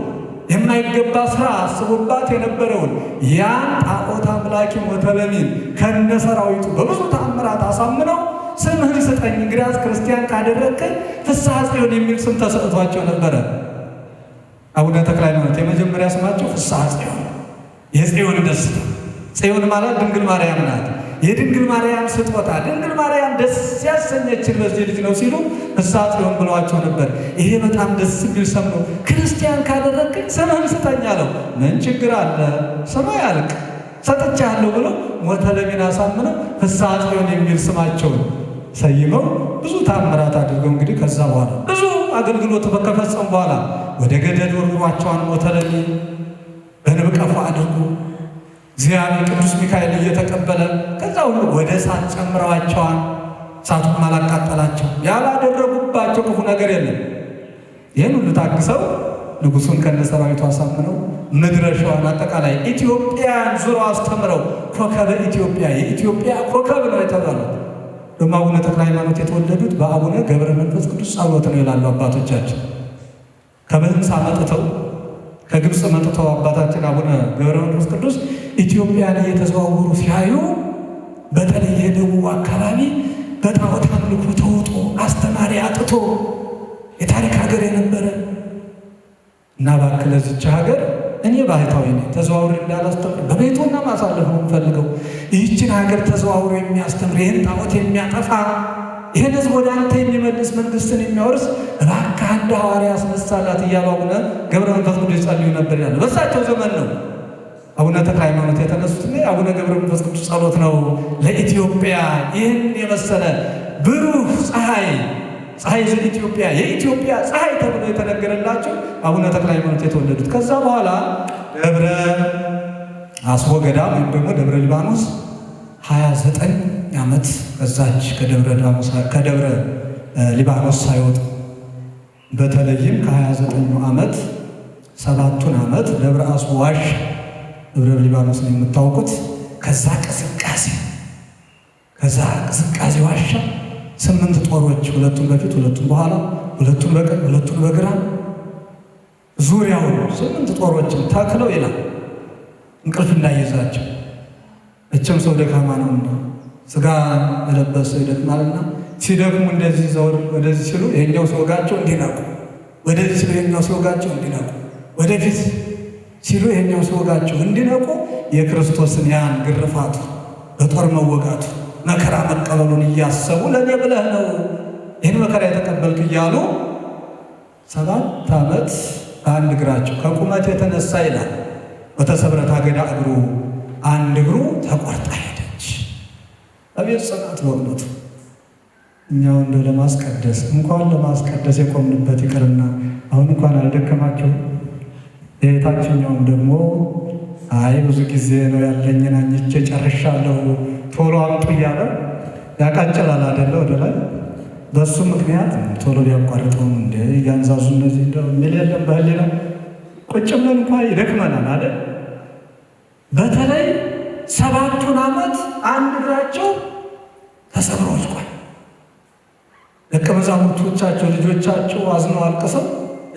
የማይገባ ስራ አስቦባት የነበረውን ያን ጣዖት አምላኪ ሞተለሚን ከነ ሰራዊቱ በብዙ ተአምራት አሳምነው ስምህን ስጠኝ እንግዲያስ ክርስቲያን ካደረግከኝ ፍስሐ ጽዮን የሚል ስም ተሰጥቷቸው ነበረ። አቡነ ተክለ ሃይማኖት የመጀመሪያ ስማቸው ፍስሐ ጽዮን፣ የጽዮን ደስታ። ጽዮን ማለት ድንግል ማርያም ናት። የድንግል ማርያም ስጦታ ድንግል ማርያም ደስ ያሰኘችን በዚህ ልጅ ነው ሲሉ ፍስሐ ጽዮን ብለዋቸው ነበር። ይሄ በጣም ደስ የሚል ስም ነው። ክርስቲያን ካደረግከኝ ስምህን ስጠኝ አለው። ምን ችግር አለ? ስማ ያልቅ ሰጥቻለሁ ብሎ ሞተለሚን አሳምነው ፍስሐ ጽዮን የሚል ስማቸውን ሰይመው ብዙ ታምራት አድርገው እንግዲህ ከዛ በኋላ ብዙ አገልግሎት ከፈጸሙ በኋላ ወደ ገደል ወርዷቸዋን ሞተለሚን በንብ ቀፎ አድርጎ እግዚአብሔር ቅዱስ ሚካኤል እየተቀበለ ከዛ ሁሉ ወደ እሳት ጨምረዋቸዋን። እሳቱም አላቃጠላቸው። ያላደረጉባቸው ክፉ ነገር የለም። ይህን ሁሉ ታግሰው ንጉሱን ከነ ሰራዊቱ አሳምነው ምድረ ሸዋን አጠቃላይ ኢትዮጵያን ዙሮ አስተምረው ኮከበ ኢትዮጵያ የኢትዮጵያ ኮከብ ነው የተባሉት። ደግሞ አቡነ ተክለ ሃይማኖት የተወለዱት በአቡነ ገብረ መንፈስ ቅዱስ ጸሎት ነው ይላሉ አባቶቻችን። ከብህንሳ መጥተው ከግብፅ መጥተው አባታችን አቡነ ገብረ መንፈስ ቅዱስ ኢትዮጵያን እየተዘዋወሩ ሲያዩ በተለይ የደቡብ አካባቢ በጣዖት አምልኮ ተውጦ አስተማሪ አጥቶ የታሪክ ሀገር የነበረ እና እባክህ ለዚች ሀገር እኔ ባህታዊ ነኝ ተዘዋውሬ እንዳላስተምር በቤቱና ማሳለፍ ነው የምፈልገው። ይህችን ሀገር ተዘዋውሮ የሚያስተምር ይህን ጣዖት የሚያጠፋ ይህን ሕዝብ ወደ አንተ የሚመልስ መንግስትን የሚያወርስ እባክህ አንድ ሐዋርያ አስነሳላት እያሉ አቡነ ገብረ መንፈስ ቅዱስ ይጸልዩ ነበር ይላሉ። በሳቸው ዘመን ነው አቡነ ተክለ ሃይማኖት የተነሱትና አቡነ ገብረ መንፈስ ቅዱስ ጸሎት ነው ለኢትዮጵያ ይህን የመሰለ ብሩህ ፀሐይ ዘኢትዮጵያ የኢትዮጵያ ፀሐይ ተብሎ የተነገረላቸው አቡነ ተክለ ሃይማኖት የተወለዱት። ከዛ በኋላ ደብረ አስቦ ገዳም ወይም ደግሞ ደብረ ሊባኖስ 29 ዓመት ከዛች ከደብረ ሊባኖስ ሳይወጡ በተለይም ከ29 ዓመት 7ቱን ዓመት ደብረ አስቦ ዋሻ ደብረ ሊባኖስ ነው የምታውቁት። ከዛ ቅዝቃዜ ዋሻ 8 ጦሮች 2ቱን በፊት 2ቱን በኋላ 2ቱን በቀኝ 2ቱን በግራ ዙሪያውን 8 ጦሮችን ተክለው ይላል እንቅልፍ እንዳይዛቸው። እችም ሰው ደካማ ነውና ስጋ የለበሰ ይደክማልና ሲደክሙ እንደዚህ ዘወር ወደዚህ ሲሉ ይሄኛው ሲወጋቸው እንዲነቁ፣ ወደዚህ ሲሉ ይሄኛው ሲወጋቸው እንዲነቁ፣ ወደፊት ሲሉ ይሄኛው ሲወጋቸው እንዲነቁ የክርስቶስን ያን ግርፋቱ በጦር መወጋቱ መከራ መቀበሉን እያሰቡ ለኔ ብለህ ነው ይህን መከራ የተቀበልክ እያሉ 7 ዓመት በአንድ እግራቸው ከቁመት የተነሳ ይላል በተሰብረት አገዳ እግሩ አንድ እግሩ ተቆርጣ ሄደች። አቤት ጽናት በእውነቱ! እኛው እንደው ለማስቀደስ እንኳን ለማስቀደስ የቆምንበት ይቅርና አሁን እንኳን አልደከማቸው። የታችኛውም ደግሞ አይ ብዙ ጊዜ ነው ያለኝን አኝቼ ጨርሻለሁ ቶሎ አምጡ እያለ ያቃጭላል አይደለ? ወደ ላይ በሱ ምክንያት ቶሎ ሊያቋርጠውም እንደ እያንዛዙ እነዚህ እንደው የሚል የለም። በህሊና ቁጭ ብለን እንኳን ይደክመናል አይደል? በተለይ 7 ዓመት አንድ እግራቸው ተሰብሮ ወድቋል። ደቀ መዛሙርቶቻቸው ልጆቻቸው አዝነው አልቅሰው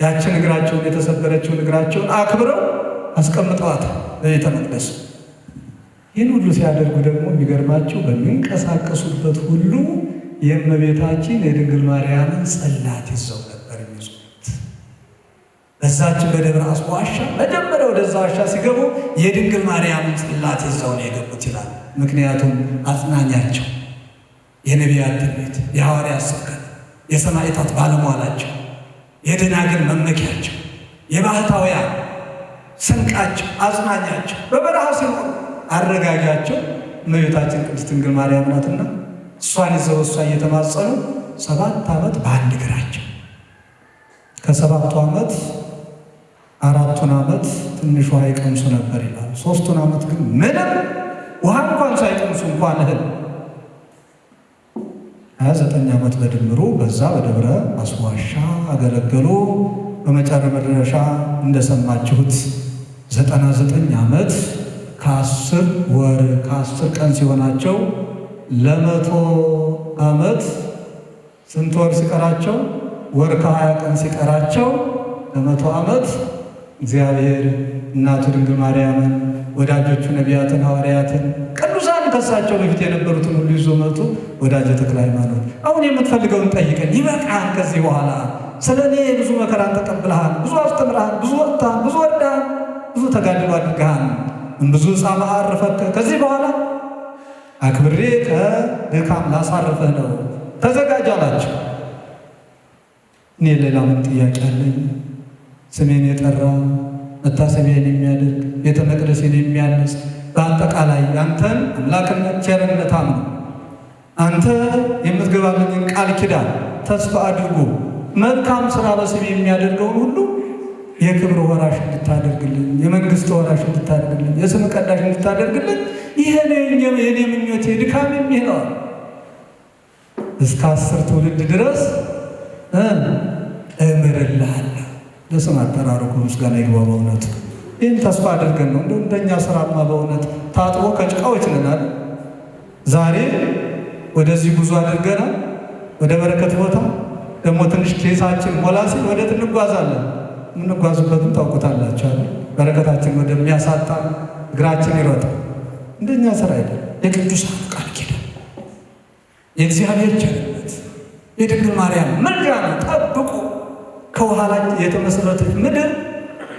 ያችን እግራቸውን የተሰበረችውን እግራቸውን አክብረው አስቀምጠዋታል በቤተ መቅደስ። ይህን ሁሉ ሲያደርጉ ደግሞ የሚገርማቸው በሚንቀሳቀሱበት ሁሉ የእመቤታችን የድንግል ማርያምን ጽላት ይዘው ነበር የሚዞሩት። በዛችን በደብረ አስቦ ዋሻ መጀመሪያ ወደዛ ዋሻ ሲገቡ የድንግል ማርያምን ጽላት ይዘው ነው የገቡት ይላል። ምክንያቱም አጽናኛቸው፣ የነቢያት ትንቢት፣ የሐዋርያት ስብከት፣ የሰማዕታት ባለሟላቸው፣ የደናግል መመኪያቸው፣ የባህታውያን ስንቃቸው፣ አጽናኛቸው፣ በበረሃ ሲኖሩ አረጋጊያቸው እመቤታችን ቅድስት ድንግል ማርያም ናትና እሷን ይዘው እሷ እየተማጸኑ 7 ዓመት በአንድ እግራቸው። ከ7ቱ ዓመት 4ቱን ዓመት ትንሽ ውሃ ይቀምሱ ነበር ይላል። 3ቱን ዓመት ግን ምንም ውሃ እንኳን ሳይቀምሱ እንኳን እህል 29 ዓመት በድምሩ በዛ በደብረ አስቦ ዋሻ አገለገሉ። በመጨረሻ እንደሰማችሁት 99 ዓመት ከ10 ወር ከ10 ቀን ሲሆናቸው ለ100 ዓመት ስንት ወር ሲቀራቸው? ወር ከ20 ቀን ሲቀራቸው ለ100 ዓመት እግዚአብሔር እናቱ ድንግል ማርያምን ወዳጆቹ ነቢያትን፣ ሐዋርያትን፣ ቅዱሳን ከሳቸው በፊት የነበሩትን ሁሉ ይዞ መጡ። ወዳጀ ተክለ ሃይማኖት አሁን የምትፈልገውን ጠይቀን ይበቃል። ከዚህ በኋላ ስለ እኔ ብዙ መከራን ተቀብለሃል፣ ብዙ አስተምረሃል፣ ብዙ ወጥተሃል፣ ብዙ ወርደሃል፣ ብዙ ተጋድሎ አድርገሃል፣ ብዙ ጻማ አረፈከ። ከዚህ በኋላ አክብሬ ከድካም ላሳርፈህ ነው፣ ተዘጋጅ አላቸው። እኔ ሌላ ምን ጥያቄ አለኝ? ስሜን የጠራ መታሰቢያን የሚያደርግ ቤተ መቅደሴን የሚያንጽ በአጠቃላይ አንተን አምላክነት ቸርነት አምኖ አንተ የምትገባልኝን ቃል ኪዳን ተስፋ አድርጎ መልካም ስራ በስሜ የሚያደርገውን ሁሉ የክብር ወራሽ እንድታደርግልኝ፣ የመንግስት ወራሽ እንድታደርግልኝ፣ የስም ቀዳሽ እንድታደርግልኝ ይሄ የኔ ምኞቴ ድካም የሚሄነዋል። እስከ 10 ትውልድ ድረስ እምርልሃለሁ። ለስም አጠራሩ ምስጋና ይግባ። በእውነቱ ይህን ተስፋ አድርገን ነው እንደኛ ስራማ በእውነት ታጥቦ ከጭቃዎች ነናል። ዛሬ ወደዚህ ጉዞ አድርገናል፣ ወደ በረከት ቦታ ደግሞ ትንሽ ኬሳችን ሞላ ሲል ወደ እንጓዛለን። የምንጓዙበትም ታውቁታላችሁ። በረከታችን ወደሚያሳጣ እግራችን ይሮጣል። እንደኛ ስራ አይደለም። የቅዱሳን ቃል ኪዳን፣ የእግዚአብሔር ቸርነት፣ የድንግል ማርያም ምልጃ ነው። ጠብቁ። ከውሃ ላይ የተመሰረተች ምድር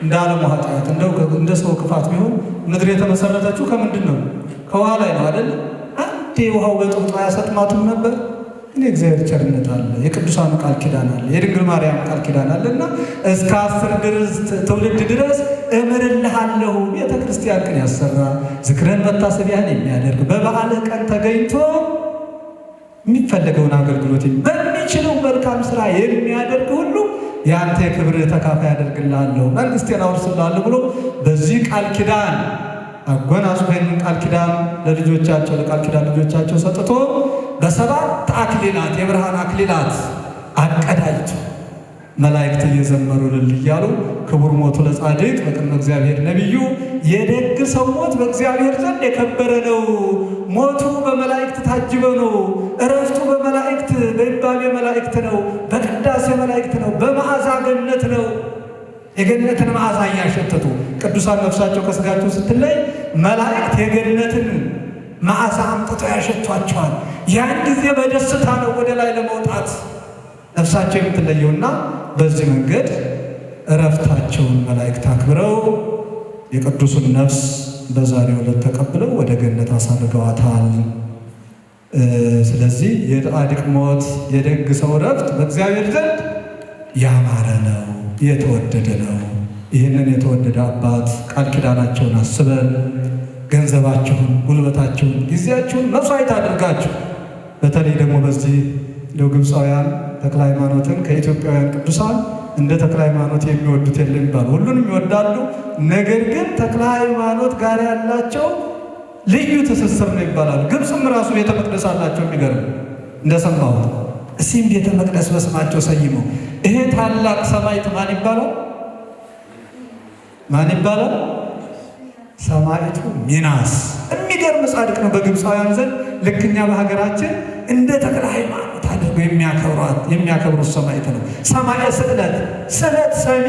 እንደ ዓለሙ ኃጢአት እንደ ሰው ክፋት ቢሆን ምድር የተመሰረተችው ከምንድን ነው? ከውሃ ላይ ነው አይደል? አንዴ ውሃው በጥብጦ አያሰጥማቱም ነበር። እኔ እግዚአብሔር ቸርነት አለ፣ የቅዱሳኑ ቃል ኪዳን አለ፣ የድንግል ማርያም ቃል ኪዳን አለና እስከ 10 ትውልድ ድረስ እምርልሃለሁ። ቤተ ክርስቲያን ቀን ያሰራ ዝክረን መታሰቢያን የሚያደርግ በበዓልህ ቀን ተገኝቶ የሚፈለገውን አገልግሎት በሚችለው መልካም ስራ የሚያደርግ ሁሉ የአንተ የክብር ተካፋይ ያደርግልሃለሁ፣ መንግስቴን አወርስልሃለሁ ብሎ በዚህ ቃል ኪዳን አጎናጽፎን ቃል ኪዳን ለልጆቻቸው ለቃል ኪዳን ልጆቻቸው ሰጥቶ በ7 አክሊላት የብርሃን አክሊላት አቀዳጅቶ መላእክት እየዘመሩ እልል እያሉ ክቡር ሞቱ ለጻድቅ በቅድመ እግዚአብሔር ነቢዩ የደግ ሰው ሞት በእግዚአብሔር ዘንድ የከበረ ነው። ሞቱ በመላእክት ታጅበ ነው። እረፍቱ በመላእክት በይባቤ መላእክት ነው። በቅዳሴ መላእክት ነው። በመዓዛ ገነት ነው። የገነትን መዓዛ እያሸተቱ ቅዱሳን ነፍሳቸው ከስጋቸው ስትለይ መላእክት የገነትን መዓዛ አምጥተው ያሸቷቸዋል። ያን ጊዜ በደስታ ነው ወደ ላይ ለመውጣት ነፍሳቸው የምትለየውና በዚህ መንገድ እረፍታቸውን መላእክት አክብረው የቅዱሱን ነፍስ በዛሬው ዕለት ተቀብለው ወደ ገነት አሳርገዋታል። ስለዚህ የጻድቅ ሞት የደግ ሰው እረፍት በእግዚአብሔር ዘንድ ያማረ ነው፣ የተወደደ ነው። ይህንን የተወደደ አባት ቃል ኪዳናቸውን አስበን ገንዘባችሁን፣ ጉልበታችሁን፣ ጊዜያችሁን መስዋዕት አድርጋችሁ በተለይ ደግሞ በዚህ ግብፃውያን ተክለ ሃይማኖትን ከኢትዮጵያውያን ቅዱሳን እንደ ተክለ ሃይማኖት የሚወዱት የለም ይባል፣ ሁሉንም ይወዳሉ። ነገር ግን ተክለ ሃይማኖት ጋር ያላቸው ልዩ ትስስር ነው ይባላል። ግብፅም ራሱ ቤተ መቅደስ አላቸው። የሚገርም እንደሰማሁት እሲም ቤተ መቅደስ በስማቸው ሰይመው ይሄ ታላቅ ሰማዕት ማን ይባላል? ማን ይባላል? ሰማዕቱ ሚናስ። የሚገርም ጻድቅ ነው በግብፃውያን ዘንድ። ልክ እኛ በሀገራችን እንደ ተክለ ሃይማኖት አድርገው የሚያከብሩት ሰማዕት ነው። ሰማዕተ ስዕለት፣ ስዕለት ሰሚ።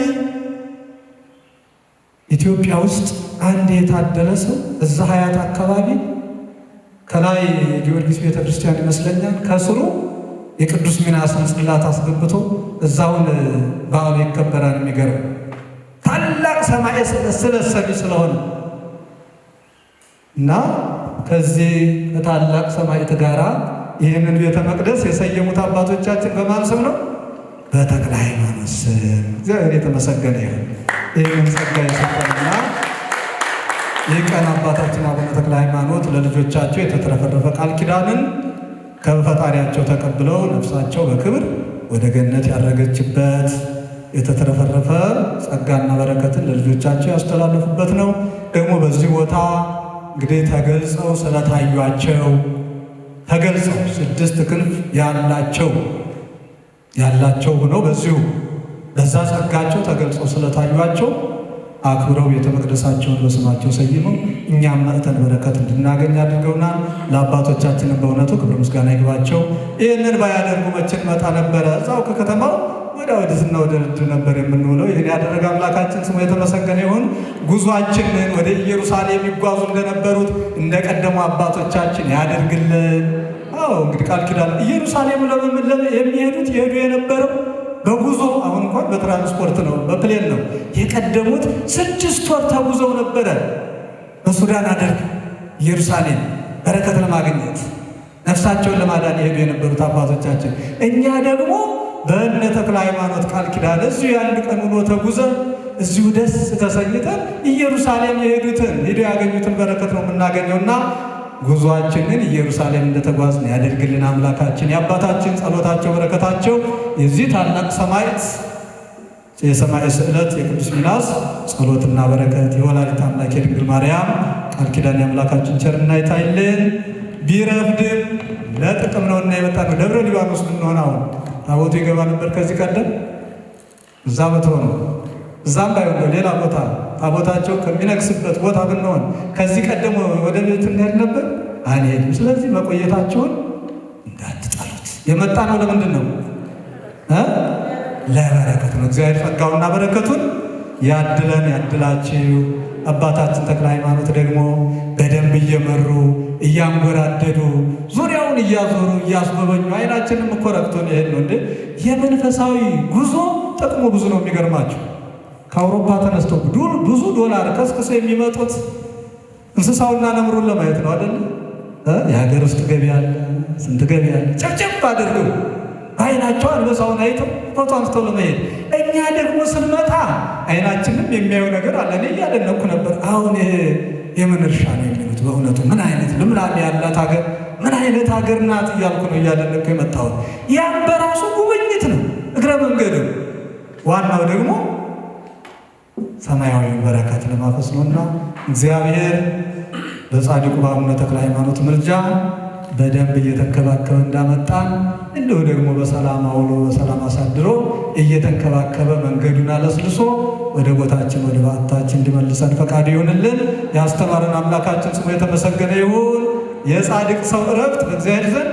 ኢትዮጵያ ውስጥ አንድ የታደለ ሰው እዛ ሀያት አካባቢ ከላይ ጊዮርጊስ ቤተክርስቲያን ይመስለኛል ከስሩ የቅዱስ ሚናስን ጽላት አስገብቶ እዛውን በዓሉ ይከበራል። የሚገርም ታላቅ ሰማዕተ ስዕለት ሰሚ ስለሆነ እና ከዚህ ከታላቅ ሰማዕት ጋራ ይህንን ቤተ መቅደስ የሰየሙት አባቶቻችን በማን ስም ነው? በተክለ ሃይማኖት ስም። እግዚአብሔር የተመሰገነ ይሁን። ይህንን ጸጋ የሰጠንና ይህ ቀን አባታችን አቡነ ተክለ ሃይማኖት ለልጆቻቸው የተትረፈረፈ ቃል ኪዳንን ከፈጣሪያቸው ተቀብለው ነፍሳቸው በክብር ወደ ገነት ያረገችበት የተትረፈረፈ ጸጋና በረከትን ለልጆቻቸው ያስተላለፉበት ነው። ደግሞ በዚህ ቦታ እንግዲህ ተገልጸው ስለታዩአቸው ተገልጸው 6 ክንፍ ያላቸው ሆነው በዚሁ በዛ ጸጋቸው ተገልጸው ስለታዩአቸው አክብረው ቤተ መቅደሳቸውን በስማቸው ሰይመው እኛም መጥተን በረከት እንድናገኝ አድርገውናል። ለአባቶቻችንም በእውነቱ ክብር ምስጋና ይግባቸው። ይህንን ባያደርጉ መቼ እንመጣ ነበረ? እዛው ከከተማው ወደዝና ወደ ልድ ነበር የምንውለው። ይህን ያደረገ አምላካችን ስሙ የተመሰገነ ይሁን። ጉዟችንን ወደ ኢየሩሳሌም ይጓዙ እንደነበሩት እንደቀደሙ አባቶቻችን ያደርግልን። እንግዲህ ቃል ኪዳን ኢየሩሳሌም የሚሄዱት ይሄዱ የነበረው በጉዞ አሁን እንኳን በትራንስፖርት ነው፣ በፕሌን ነው። የቀደሙት 6 ወር ተጉዘው ነበረ በሱዳን አደርግ ኢየሩሳሌም በረከት ለማግኘት ነፍሳቸውን ለማዳን የሄዱ የነበሩት አባቶቻችን። እኛ ደግሞ በእነ ተክለ ሃይማኖት ቃል ኪዳን እዚሁ የአንድ ቀን ውሎ ተጉዘን እዚሁ ደስ ተሰኝተን ኢየሩሳሌም የሄዱትን ሄደው ያገኙትን በረከት ነው የምናገኘውና ጉዟችንን ኢየሩሳሌም እንደተጓዝን ያደርግልን አምላካችን። የአባታችን ጸሎታቸው በረከታቸው የዚህ ታላቅ ሰማዕት የሰማዕተ ስዕለት የቅዱስ ሚናስ ጸሎትና በረከት የወላዲተ አምላክ የድንግል ማርያም ቃል ኪዳን የአምላካችን ቸርና ይታይልን። ቢረፍድም ለጥቅም ነውና የመጣ ነው። ደብረ ሊባኖስ ብንሆን አሁን ታቦቱ ይገባ ነበር ከዚህ ቀደም እዛ በትሆነ እዛም ባይሆን ሌላ ቦታ ታቦታቸው ከሚነግስበት ቦታ ብንሆን ከዚህ ቀደም ወደ ቤት እንሄድ ነበር፣ አንሄድም። ስለዚህ መቆየታቸውን እንዳትጠሉት። የመጣ ነው ለምንድን ነው? ለበረከት ነው። እግዚአብሔር ጸጋውና በረከቱን ያድለን ያድላችሁ። አባታችን ተክለ ሃይማኖት ደግሞ በደንብ እየመሩ እያንጎራደዱ ዙሪያውን እያዞሩ እያስጎበኙ አይናችንም እኮ ረክቶን ይሄድ ነው እንዴ! የመንፈሳዊ ጉዞ ጥቅሙ ብዙ ነው። የሚገርማችሁ ከአውሮፓ ተነስተው ብዙ ዶላር ከስክሰው የሚመጡት እንስሳውና ነምሩን ለማየት ነው አይደል? የሀገር ውስጥ ገቢ አለ፣ ስንት ገቢ አለ። ጨብጨብ አድርገው አይናቸው አንበሳውን አይተው ፎቶ አንስተው ለመሄድ። እኛ ደግሞ ስንመጣ አይናችንም የሚያየው ነገር አለ። እኔ እያደነኩ ነበር። አሁን ይሄ የምን እርሻ ነው የሚሉት? በእውነቱ ምን አይነት ልምላሜ ያላት ሀገር፣ ምን አይነት ሀገር ናት እያልኩ ነው እያደነኩ የመጣሁት። ያም በራሱ ጉብኝት ነው እግረ መንገዱ። ዋናው ደግሞ ሰማያዊውን በረከት ለማፈስ ነውና እግዚአብሔር በጻድቁ በአቡነ ተክለ ሃይማኖት ምልጃ በደንብ እየተንከባከበ እንዳመጣን እንዲሁ ደግሞ በሰላም አውሎ በሰላም አሳድሮ እየተንከባከበ መንገዱን አለስልሶ ወደ ቦታችን ወደ በዓታችን እንዲመልሰን ፈቃድ ይሁንልን። ያስተማረን አምላካችን ስሙ የተመሰገነ ይሁን። የጻድቅ ሰው እረፍት በእግዚአብሔር ዘንድ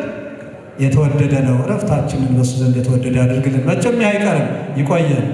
የተወደደ ነው። እረፍታችንን በሱ ዘንድ የተወደደ ያድርግልን። መቼም አይቀርም፣ ይቆየን።